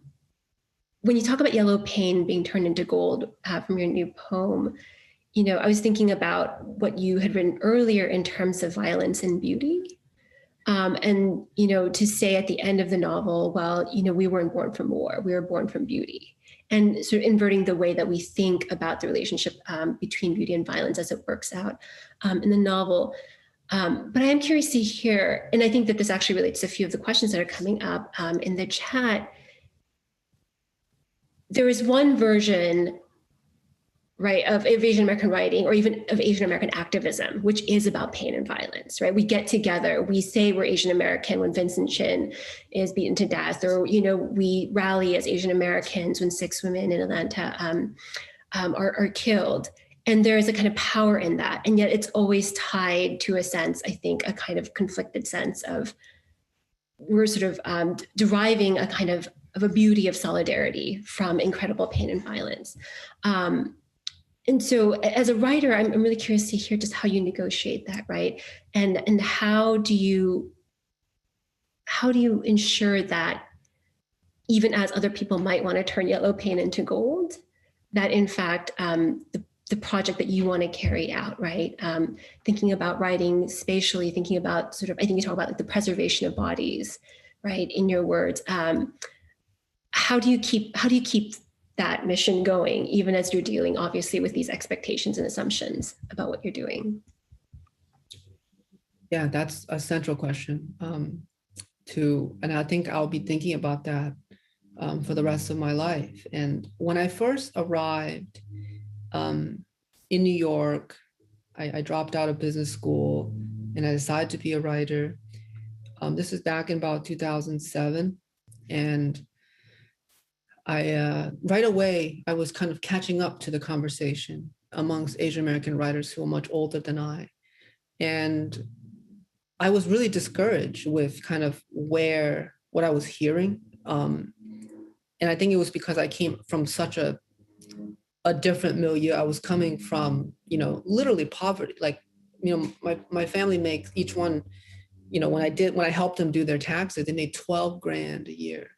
you talk about yellow pain being turned into gold from your new poem, I was thinking about what you had written earlier in terms of violence and beauty. And, to say at the end of the novel, well, we weren't born from war, we were born from beauty. And sort of inverting the way that we think about the relationship between beauty and violence as it works out in the novel. But I am curious to hear, and I think that this actually relates to a few of the questions that are coming up in the chat. There is one version, right, of Asian American writing, or even of Asian American activism, which is about pain and violence, right? We get together, we say we're Asian American when Vincent Chin is beaten to death, or, we rally as Asian Americans when 6 women in Atlanta are killed. And there is a kind of power in that. And yet it's always tied to a sense, I think, a kind of conflicted sense of we're sort of deriving a kind of a beauty of solidarity from incredible pain and violence. And so as a writer, I'm really curious to hear just how you negotiate that, right? And how do you ensure that even as other people might want to turn yellow pain into gold, that in fact, the project that you want to carry out, right? Thinking about writing spatially, thinking about sort of, I think you talk about like the preservation of bodies, right? In your words, how do you keep that mission going, even as you're dealing obviously with these expectations and assumptions about what you're doing? Yeah, that's a central question and I think I'll be thinking about that for the rest of my life. And when I first arrived in New York, I dropped out of business school and I decided to be a writer. This is back in about 2007. And right away, I was kind of catching up to the conversation amongst Asian American writers who are much older than I. And I was really discouraged with kind of what I was hearing. And I think it was because I came from such a different milieu. I was coming from, literally poverty. Like, my family makes each one, when I helped them do their taxes, they made $12,000 a year.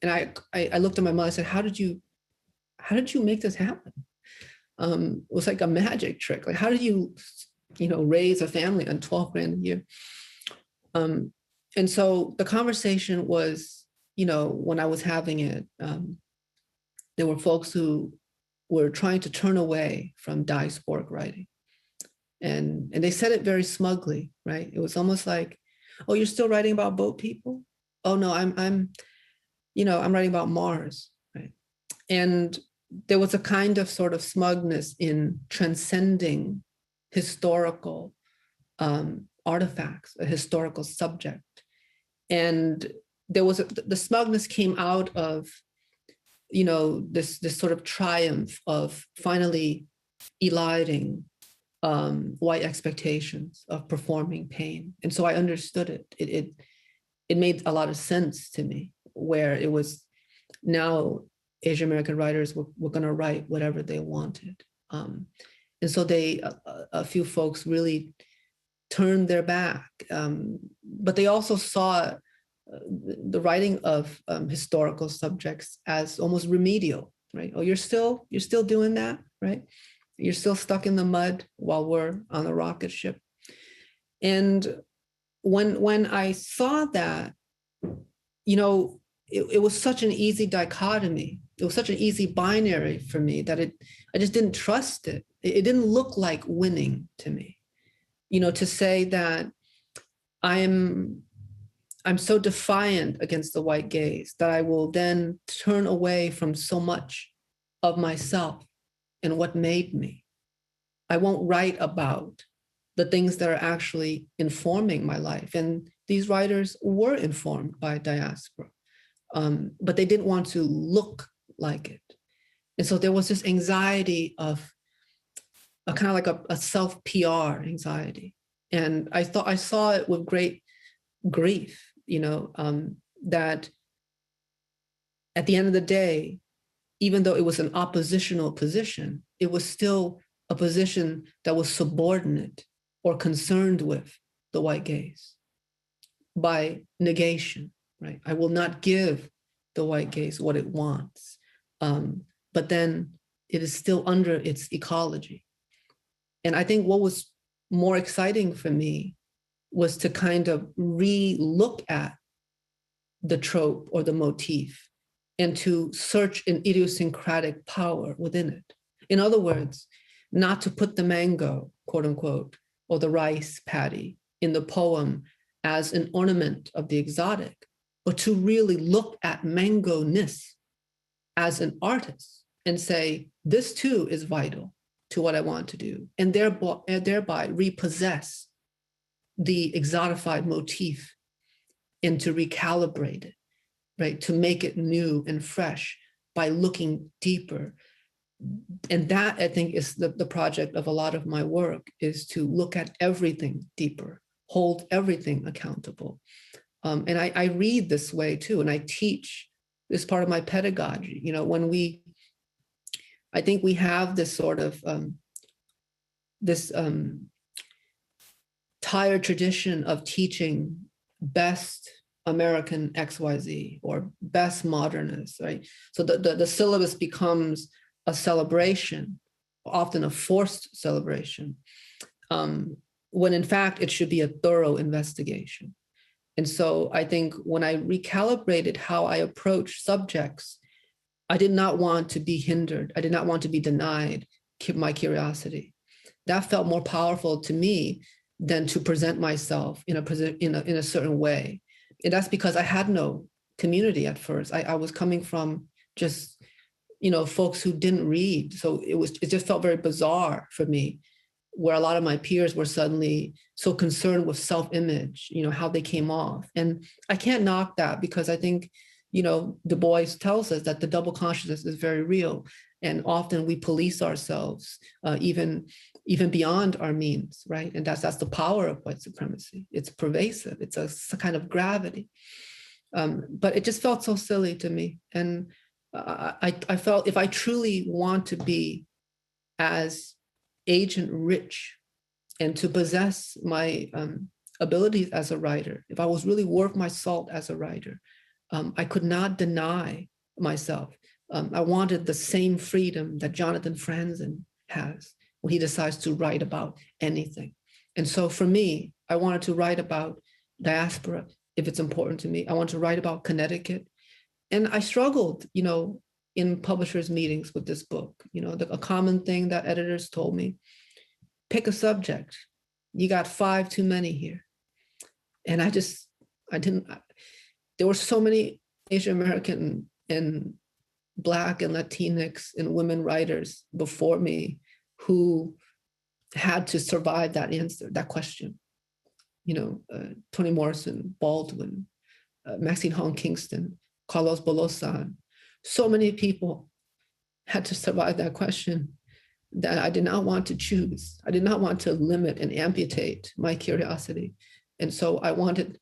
And I looked at my mother and said, how did you make this happen? It was like a magic trick. Like, how did you, raise a family on $12,000 a year? And so the conversation was, when I was having it, there were folks who were trying to turn away from diasporic writing. And they said it very smugly, right? It was almost like, oh, you're still writing about boat people? Oh no, I'm writing about Mars, right? And there was a kind of sort of smugness in transcending historical artifacts, a historical subject. And there was the smugness came out of, this sort of triumph of finally eliding white expectations of performing pain. And so I understood it. It made a lot of sense to me, where it was now Asian American writers were going to write whatever they wanted. And so a few folks really turned their back, but they also saw the writing of historical subjects as almost remedial, right? Oh, you're still doing that, right? You're still stuck in the mud while we're on a rocket ship. And when I saw that, it was such an easy dichotomy. It was such an easy binary for me that I just didn't trust it. It didn't look like winning to me, to say that I'm so defiant against the white gaze that I will then turn away from so much of myself and what made me. I won't write about the things that are actually informing my life. And these writers were informed by diaspora, but they didn't want to look like it. And so there was this anxiety of a kind of like a self-PR anxiety. And I thought I saw it with great grief, that at the end of the day, even though it was an oppositional position, it was still a position that was subordinate or concerned with the white gaze by negation, right? I will not give the white gaze what it wants, but then it is still under its ecology. And I think what was more exciting for me was to kind of re-look at the trope or the motif and to search an idiosyncratic power within it. In other words, not to put the mango, quote unquote, or the rice paddy in the poem as an ornament of the exotic, but to really look at mango-ness as an artist and say, this too is vital to what I want to do, and thereby repossess the exotified motif and to recalibrate it, right? To make it new and fresh by looking deeper. And that, I think, is the project of a lot of my work, is to look at everything deeper, hold everything accountable. And I read this way too, and I teach this part of my pedagogy. I think we have this sort of tired tradition of teaching best American XYZ or best modernist, right? So the syllabus becomes a celebration, often a forced celebration, when in fact it should be a thorough investigation. And so I think when I recalibrated how I approach subjects, I did not want to be hindered. I did not want to be denied my curiosity. That felt more powerful to me than to present myself in a certain way. And that's because I had no community at first. I was coming from just, folks who didn't read. So it just felt very bizarre for me, where a lot of my peers were suddenly so concerned with self-image, how they came off. And I can't knock that, because I think, Du Bois tells us that the double consciousness is very real. And often we police ourselves, even beyond our means, right? And that's the power of white supremacy. It's pervasive. It's a kind of gravity. But it just felt so silly to me. And I felt if I truly want to be as agent rich and to possess my abilities as a writer, if I was really worth my salt as a writer, I could not deny myself. I wanted the same freedom that Jonathan Franzen has when he decides to write about anything. And so for me, I wanted to write about diaspora if it's important to me. I want to write about Connecticut. And I struggled, in publishers' meetings with this book. A common thing that editors told me, pick a subject. You got 5 too many here. And there were so many Asian American and Black and Latinx and women writers before me who had to survive that answer, that question. Toni Morrison, Baldwin, Maxine Hong Kingston, Carlos Bolosan. So many people had to survive that question that I did not want to choose. I did not want to limit and amputate my curiosity. And so I wanted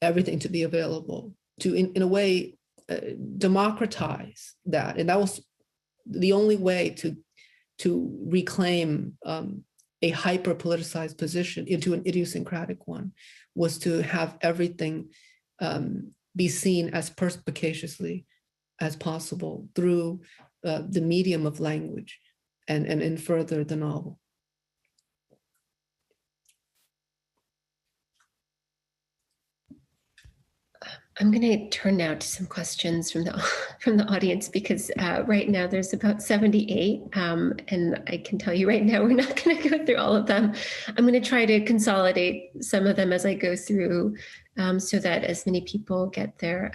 everything to be available to, in a way, democratize that. And that was the only way to reclaim a hyper-politicized position into an idiosyncratic one, was to have everything be seen as perspicaciously as possible through the medium of language and further the novel. I'm going to turn now to some questions from the audience, because right now there's about 78, and I can tell you right now we're not going to go through all of them. I'm going to try to consolidate some of them as I go through, so that as many people get their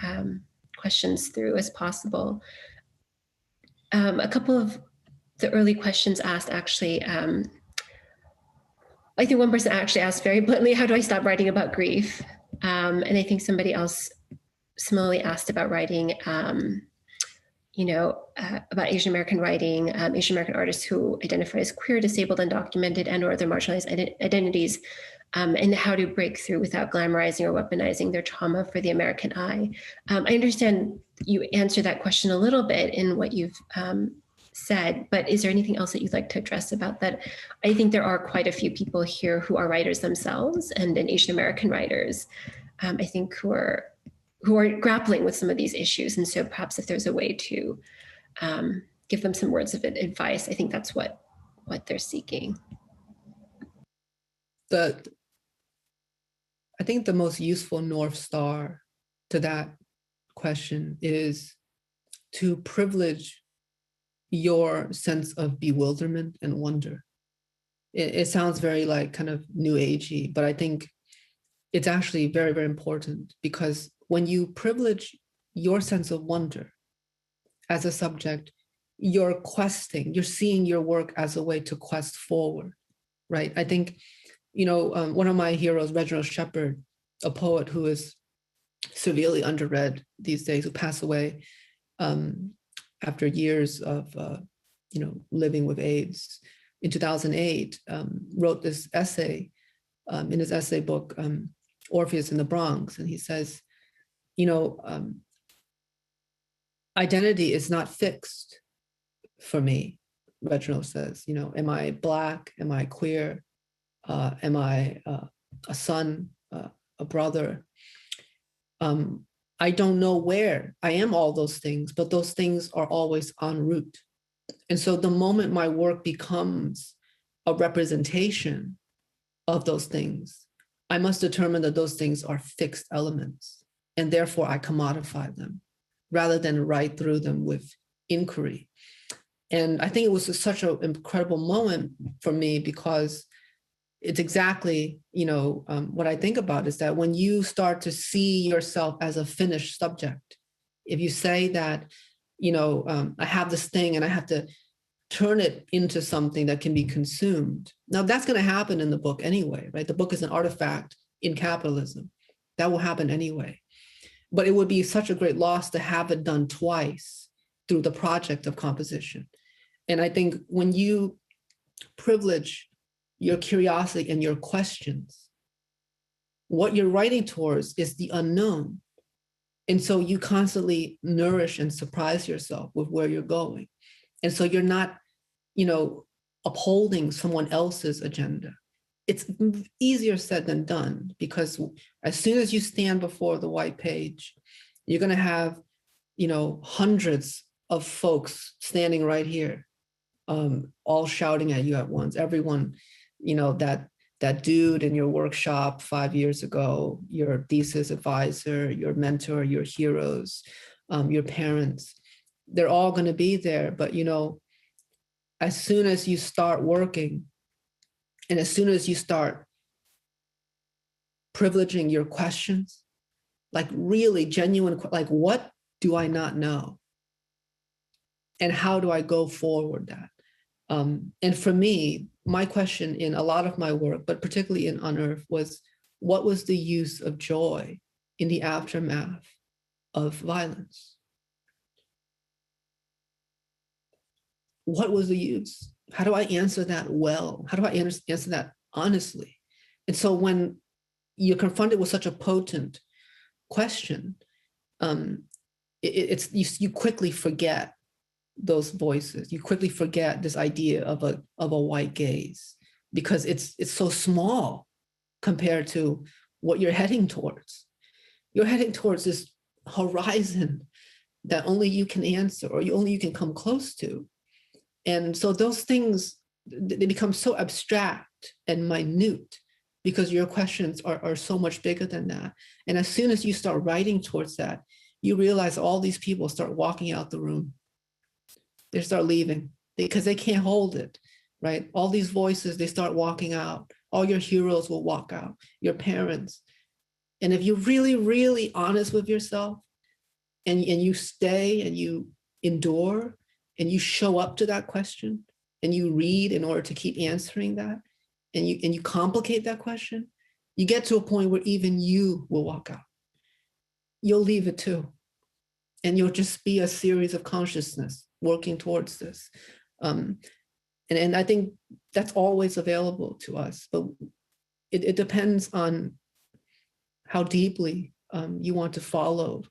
questions through as possible. A couple of the early questions asked, actually, I think one person actually asked very bluntly, how do I stop writing about grief? And I think somebody else similarly asked about writing, about Asian American writing, Asian American artists who identify as queer, disabled, undocumented, and or other marginalized identities, and how to break through without glamorizing or weaponizing their trauma for the American eye. I understand you answered that question a little bit in what you've said, but is there anything else that you'd like to address about that? I think there are quite a few people here who are writers themselves, and Asian American writers, I think, who are grappling with some of these issues. And so perhaps if there's a way to give them some words of advice, I think that's what they're seeking. I think the most useful North Star to that question is to privilege your sense of bewilderment and wonder. It sounds very like kind of new agey, but I think it's actually very, very important, because when you privilege your sense of wonder as a subject, you're questing, you're seeing your work as a way to quest forward, right? I think, one of my heroes, Reginald Shepard, a poet who is severely underread these days, who passed away after years of, living with AIDS in 2008, wrote this essay in his essay book, Orpheus in the Bronx. And he says, identity is not fixed for me, Reginald says. Am I Black? Am I queer? Am I a son, a brother? I don't know where I am all those things, but those things are always en route. And so the moment my work becomes a representation of those things, I must determine that those things are fixed elements, and therefore I commodify them rather than write through them with inquiry. And I think it was such an incredible moment for me, because it's exactly, what I think about is that when you start to see yourself as a finished subject, if you say that, I have this thing and I have to turn it into something that can be consumed. Now that's going to happen in the book anyway, right? The book is an artifact in capitalism. That will happen anyway. But it would be such a great loss to have it done twice through the project of composition. And I think when you privilege your curiosity and your questions, what you're writing towards is the unknown. And so you constantly nourish and surprise yourself with where you're going. And so you're not, upholding someone else's agenda. It's easier said than done, because as soon as you stand before the white page, you're going to have, hundreds of folks standing right here, all shouting at you at once. Everyone, that dude in your workshop 5 years ago, your thesis advisor, your mentor, your heroes, your parents, they're all going to be there. But, as soon as you start working, and as soon as you start privileging your questions, like really genuine, like, what do I not know? And how do I go forward that? And for me, my question in a lot of my work, but particularly in Unearth, was what was the use of joy in the aftermath of violence? What was the use? How do I answer that well? How do I answer that honestly? And so when you're confronted with such a potent question, you quickly forget those voices. You quickly forget this idea of a white gaze, because it's so small compared to what you're heading towards. You're heading towards this horizon that only you can answer, or only you can come close to. And so those things, they become so abstract and minute, because your questions are so much bigger than that. And as soon as you start writing towards that, you realize all these people start walking out the room. They start leaving because they can't hold it, right? All these voices, they start walking out. All your heroes will walk out, your parents. And if you're really, really honest with yourself, and you stay and you endure and you show up to that question, and you read in order to keep answering that, and you complicate that question, you get to a point where even you will walk out. You'll leave it too. And you'll just be a series of consciousness working towards this. And I think that's always available to us, but it depends on how deeply you want to follow,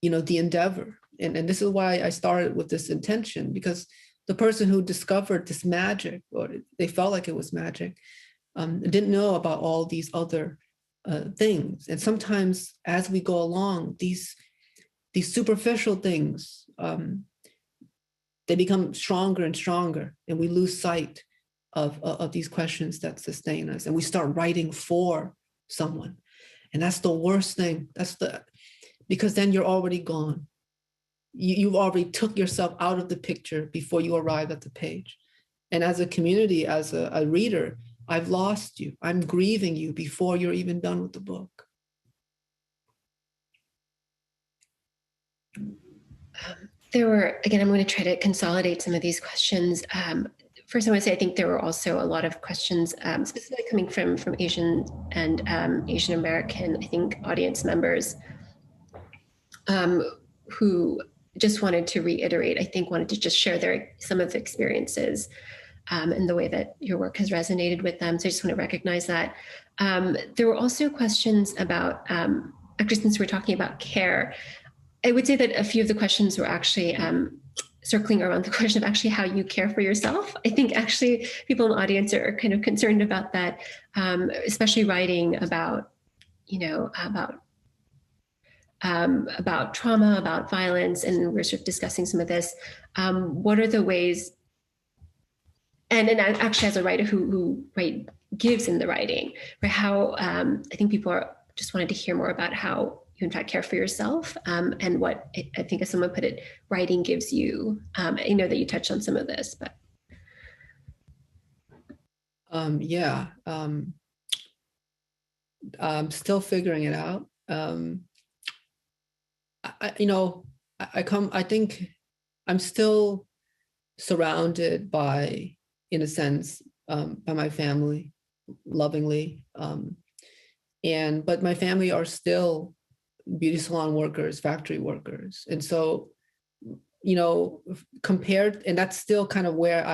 the endeavor. And this is why I started with this intention, because the person who discovered this magic, or they felt like it was magic, didn't know about all these other things. And sometimes as we go along, these superficial things, they become stronger and stronger, and we lose sight of these questions that sustain us, and we start writing for someone. And that's the worst thing. Because then you're already gone. You've already took yourself out of the picture before you arrive at the page. And as a community, as a reader, I've lost you. I'm grieving you before you're even done with the book. There were, again, I'm going to try to consolidate some of these questions. First, I want to say I think there were also a lot of questions, specifically coming from Asian and Asian American, I think, audience members who just wanted to reiterate, I think wanted to just share some of the experiences and the way that your work has resonated with them. So I just want to recognize that. There were also questions about, actually, since we're talking about care, I would say that a few of the questions were actually circling around the question of actually how you care for yourself. I think actually people in the audience are kind of concerned about that, especially writing about, about trauma, about violence, and we're sort of discussing some of this. What are the ways, and actually as a writer who gives in the writing, right? How I think people just wanted to hear more about how you in fact care for yourself, and what I think, as someone put it, writing gives you. I know that you touched on some of this, but I'm still figuring it out. I think I'm still surrounded by, in a sense, by my family, lovingly, but my family are still beauty salon workers, factory workers. And so, compared, and that's still kind of where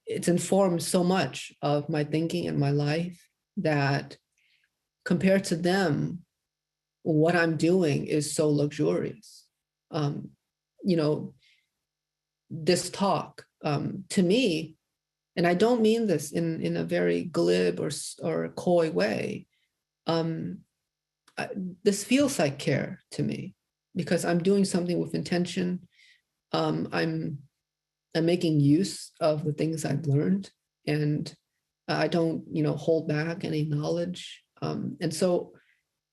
it's informed so much of my thinking and my life, that compared to them, what I'm doing is so luxurious. This talk, to me, and I don't mean this in a very glib or coy way, this feels like care to me, because I'm doing something with intention. I'm making use of the things I've learned, and I don't, hold back any knowledge. And so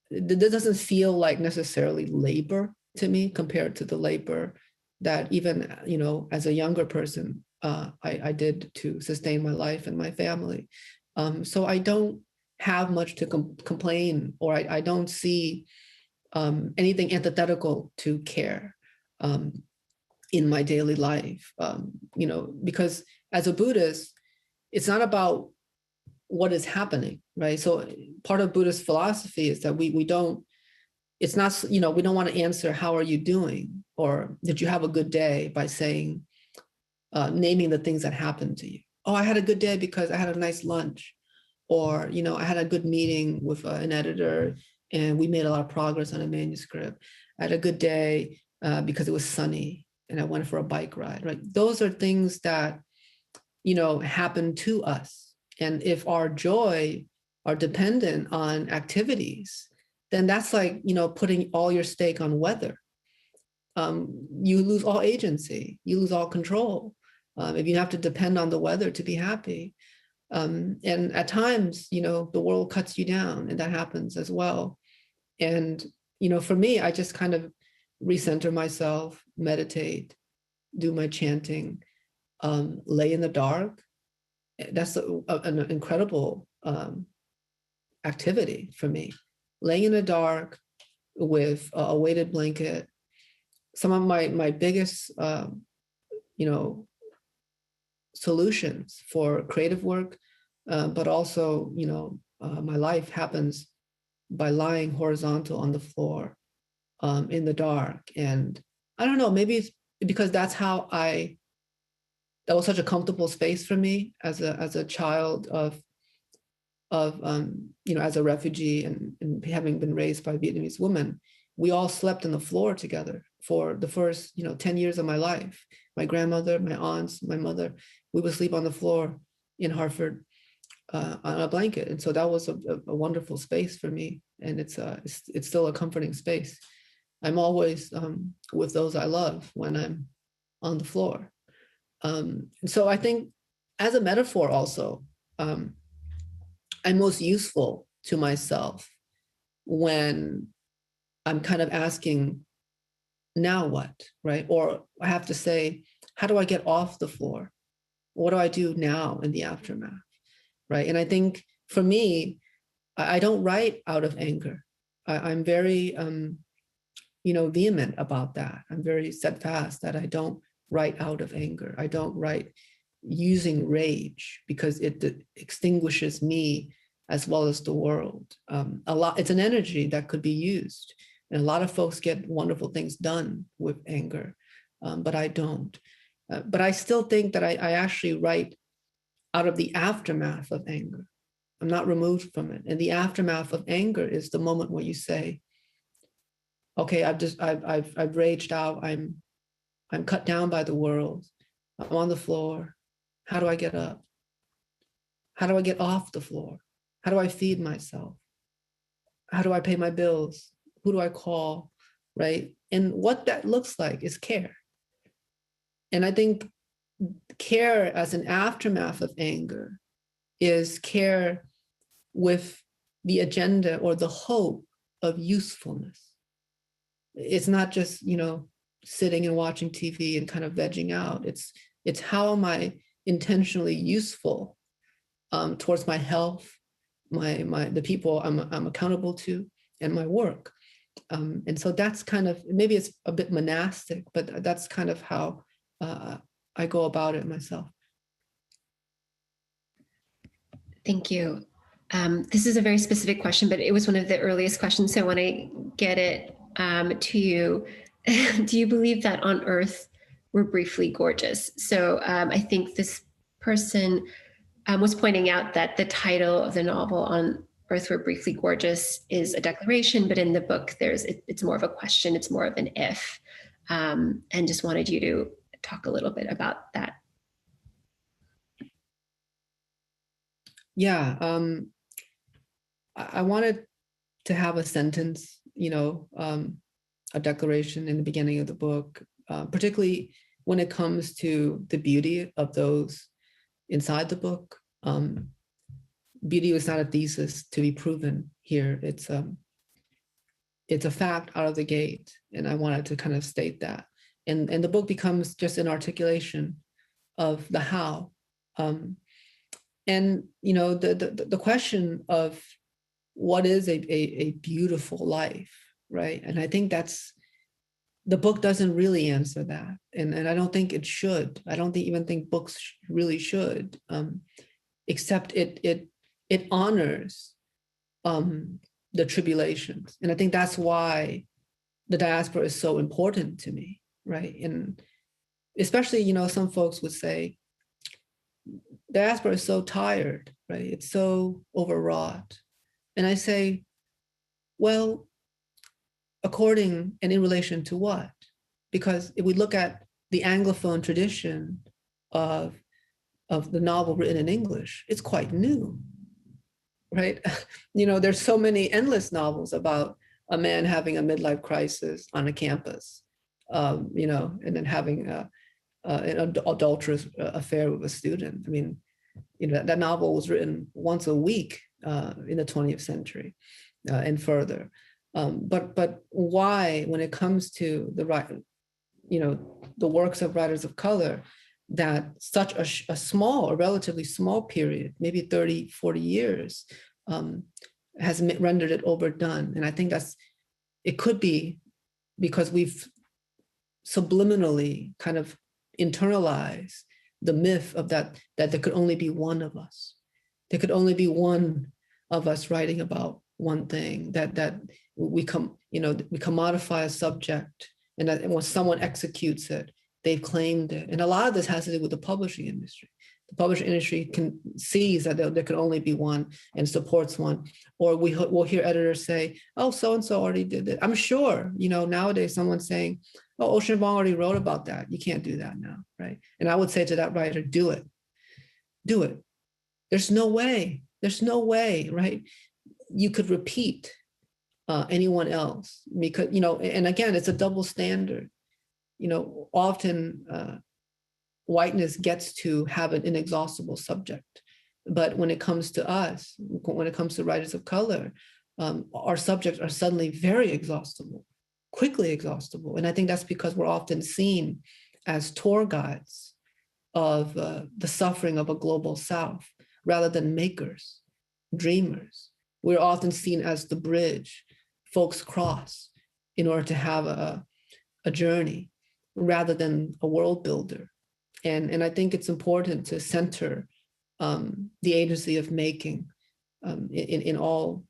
this doesn't feel like necessarily labor to me, compared to the labor that even, as a younger person, I did to sustain my life and my family. So I don't have much to complain, or I don't see anything antithetical to care in my daily life, because as a Buddhist, it's not about what is happening, right? So part of Buddhist philosophy is that we don't, it's not, we don't want to answer, how are you doing? Or did you have a good day, by saying, naming the things that happened to you. Oh, I had a good day because I had a nice lunch. Or, I had a good meeting with an editor and we made a lot of progress on a manuscript. I had a good day because it was sunny and I went for a bike ride, right? Those are things that, happen to us. And if our joy are dependent on activities, then that's like, putting all your stake on weather. You lose all agency, you lose all control. If you have to depend on the weather to be happy. And at times, the world cuts you down, and that happens as well. And, for me, I just kind of recenter myself, meditate, do my chanting, lay in the dark. That's an incredible activity for me. Laying in the dark with a weighted blanket. Some of my biggest, solutions for creative work, but also, my life happens by lying horizontal on the floor, in the dark. And I don't know, maybe it's because that was such a comfortable space for me as a child of as a refugee and having been raised by Vietnamese women. We all slept on the floor together for the first 10 years of my life. My grandmother, my aunts, my mother, we would sleep on the floor in Hartford on a blanket. And so that was a wonderful space for me. And it's still a comforting space. I'm always with those I love when I'm on the floor. And so I think as a metaphor also, I'm most useful to myself when I'm kind of asking, now what, right? Or I have to say, how do I get off the floor? What do I do now in the aftermath, right? And I think for me, I don't write out of anger. I'm very, vehement about that. I'm very steadfast that I don't write out of anger. I don't write using rage because it extinguishes me as well as the world. It's an energy that could be used. And a lot of folks get wonderful things done with anger, but I don't. But I still think that I actually write out of the aftermath of anger. I'm not removed from it. And the aftermath of anger is the moment where you say, okay, I've raged out. I'm cut down by the world. I'm on the floor. How do I get up? How do I get off the floor? How do I feed myself? How do I pay my bills? Who do I call, right? And what that looks like is care. And I think care as an aftermath of anger is care with the agenda or the hope of usefulness. It's not just, sitting and watching TV and kind of vegging out. It's how am I intentionally useful towards my health, the people I'm accountable to, and my work. And so that's kind of, maybe it's a bit monastic, but that's kind of how I go about it myself. Thank you. This is a very specific question, but it was one of the earliest questions, so I want to get it to you. Do you believe that on Earth we're briefly gorgeous? So I think this person was pointing out that the title of the novel, On Earth We're Briefly Gorgeous, is a declaration, but in the book it's more of a question, it's more of an if, and just wanted you to talk a little bit about that. Yeah, I wanted to have a sentence, a declaration in the beginning of the book, particularly when it comes to the beauty of those inside the book. Beauty was not a thesis to be proven here. It's a fact out of the gate, and I wanted to kind of state that. And the book becomes just an articulation of the how. And the question of what is a beautiful life, right? And I think the book doesn't really answer that, and I don't think it should. I don't even think books really should, except it honors the tribulations, and I think that's why the diaspora is so important to me, right? And especially, some folks would say diaspora is so tired, right? It's so overwrought. And I say, well, according and in relation to what? Because if we look at the Anglophone tradition of the novel written in English, it's quite new, right? There's so many endless novels about a man having a midlife crisis on a campus, and then having an adulterous affair with a student. I mean, that novel was written once a week in the 20th century and further. But why, when it comes to the works of writers of color, that such a relatively small period, maybe 30, 40 years, has rendered it overdone? And I think it could be because we've subliminally kind of internalized the myth of that there could only be one of us. There could only be one of us writing about one thing, that we commodify a subject, and that when someone executes it, they've claimed it. And a lot of this has to do with the publishing industry. The publishing industry sees that there can only be one and supports one. Or we'll hear editors say, oh, so-and-so already did it. I'm sure, nowadays someone's saying, oh, Ocean Vuong already wrote about that. You can't do that now, right? And I would say to that writer, do it. Do it. There's no way, right? You could repeat anyone else, because, and again, it's a double standard. Often whiteness gets to have an inexhaustible subject. But when it comes to us, when it comes to writers of color, our subjects are suddenly very exhaustible, quickly exhaustible. And I think that's because we're often seen as tour guides of the suffering of a global South, rather than makers, dreamers. We're often seen as the bridge folks cross in order to have a journey, rather than a world builder. And I think it's important to center the agency of making in all,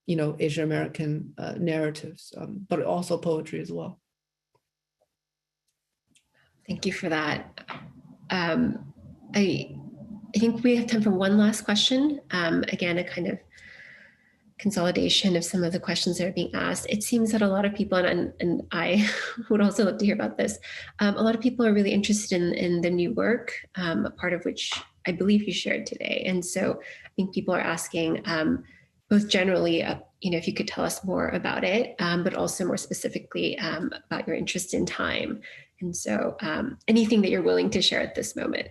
Asian American narratives, but also poetry as well. Thank you for that. I think we have time for one last question. Again, a kind of consolidation of some of the questions that are being asked. It seems that a lot of people, and I would also love to hear about this, a lot of people are really interested in the new work, a part of which I believe you shared today. And so I think people are asking, both generally, if you could tell us more about it, but also more specifically about your interest in time. And so anything that you're willing to share at this moment.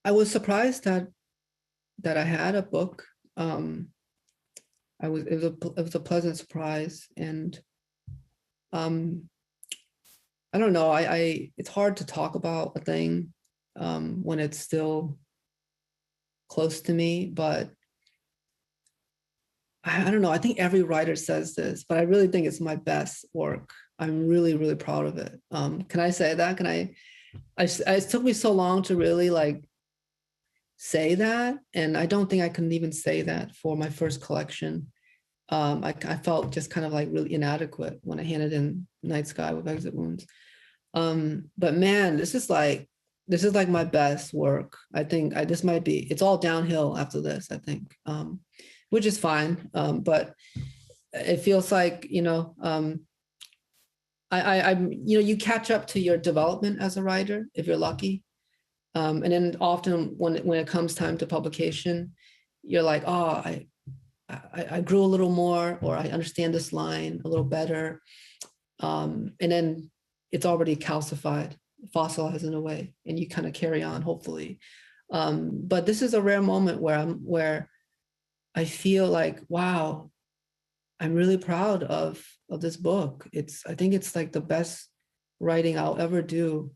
I was surprised that I had a book. It was a pleasant surprise, and I don't know. It's hard to talk about a thing when it's still close to me, but I don't know. I think every writer says this, but I really think it's my best work. I'm really, really proud of it. Can I say that? It took me so long to really say that, and I don't think I can even say that for my first collection. I felt just kind of really inadequate when I handed in Night Sky with Exit Wounds. But man, this is like my best work. I think this might be, it's all downhill after this, I think, which is fine. But it feels like, you catch up to your development as a writer if you're lucky. And then often when it comes time to publication, you're like, oh, I grew a little more, or I understand this line a little better. And then it's already calcified, fossilized in a way, and you kind of carry on, hopefully. But this is a rare moment where I feel like, wow, I'm really proud of this book. I think it's the best writing I'll ever do.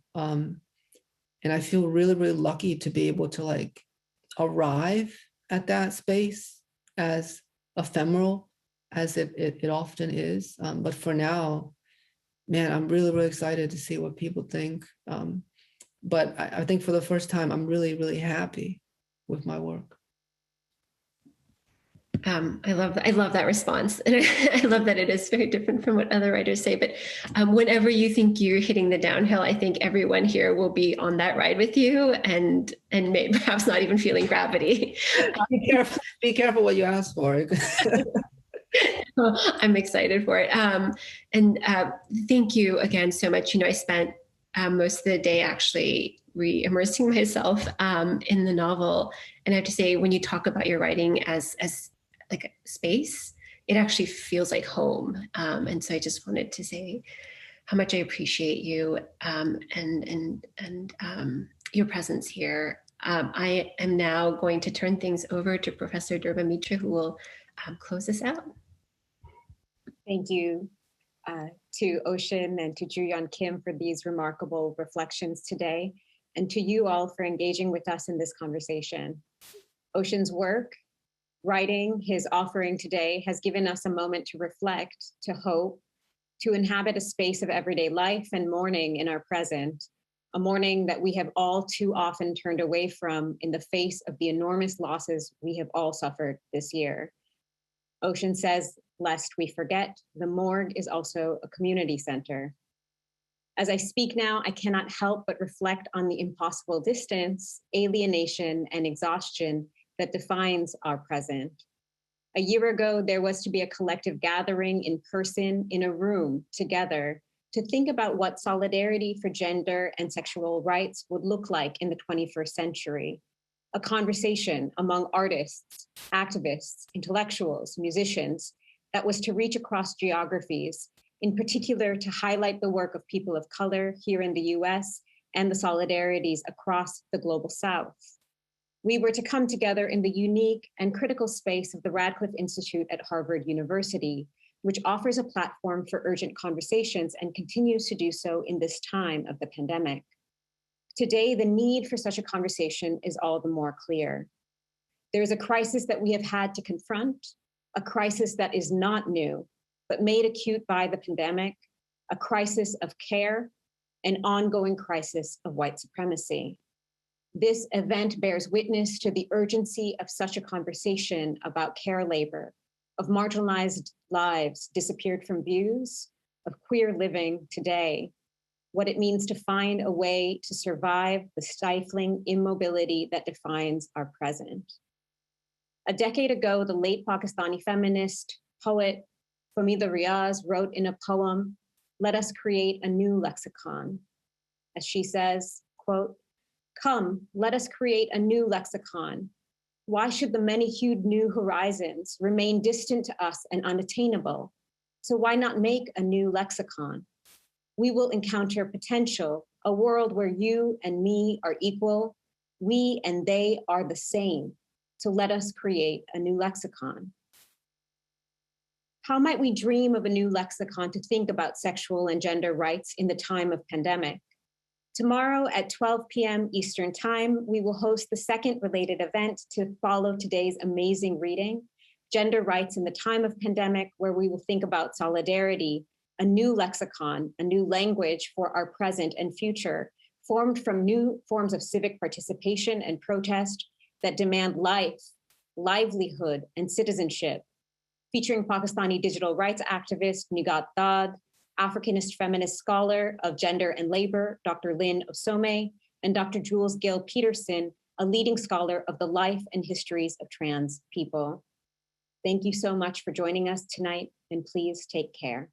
And I feel really, really lucky to be able to arrive at that space, as ephemeral as it often is. But for now, man, I'm really, really excited to see what people think. But I think for the first time, I'm really, really happy with my work. I love that response. And I love that it is very different from what other writers say. But whenever you think you're hitting the downhill, I think everyone here will be on that ride with you, and perhaps not even feeling gravity. Be careful what you ask for. I'm excited for it. And thank you again so much. I spent most of the day actually re-immersing myself in the novel. And I have to say, when you talk about your writing as like a space, it actually feels like home. And so I just wanted to say how much I appreciate you and your presence here. I am now going to turn things over to Professor Durba Mitra, who will close us out. Thank you to Ocean and to Ju-Yeon Kim for these remarkable reflections today, and to you all for engaging with us in this conversation. Ocean's work, writing, his offering today has given us a moment to reflect, to hope, to inhabit a space of everyday life and mourning in our present, a mourning that we have all too often turned away from in the face of the enormous losses we have all suffered this year. Ocean says, lest we forget, the morgue is also a community center. As I speak now, I cannot help but reflect on the impossible distance, alienation, and exhaustion that defines our present. A year ago, there was to be a collective gathering in person, in a room, together, to think about what solidarity for gender and sexual rights would look like in the 21st century. A conversation among artists, activists, intellectuals, musicians, that was to reach across geographies, in particular to highlight the work of people of color here in the US and the solidarities across the global South. We were to come together in the unique and critical space of the Radcliffe Institute at Harvard University, which offers a platform for urgent conversations and continues to do so in this time of the pandemic. Today, the need for such a conversation is all the more clear. There is a crisis that we have had to confront, a crisis that is not new, but made acute by the pandemic, a crisis of care, an ongoing crisis of white supremacy. This event bears witness to the urgency of such a conversation about care labor, of marginalized lives disappeared from views, of queer living today, what it means to find a way to survive the stifling immobility that defines our present. A decade ago, the late Pakistani feminist, poet, Famida Riaz wrote in a poem, "Let us create a new lexicon." As she says, quote, "Come, let us create a new lexicon. Why should the many-hued new horizons remain distant to us and unattainable? So why not make a new lexicon? We will encounter potential, a world where you and me are equal, we and they are the same. So let us create a new lexicon." How might we dream of a new lexicon to think about sexual and gender rights in the time of pandemic? Tomorrow at 12 p.m. Eastern Time, we will host the second related event to follow today's amazing reading, Gender Rights in the Time of Pandemic, where we will think about solidarity, a new lexicon, a new language for our present and future, formed from new forms of civic participation and protest that demand life, livelihood, and citizenship, featuring Pakistani digital rights activist Nigat Dad, Africanist feminist scholar of gender and labor, Dr. Lynn Osome, and Dr. Jules Gill Peterson, a leading scholar of the life and histories of trans people. Thank you so much for joining us tonight, and please take care.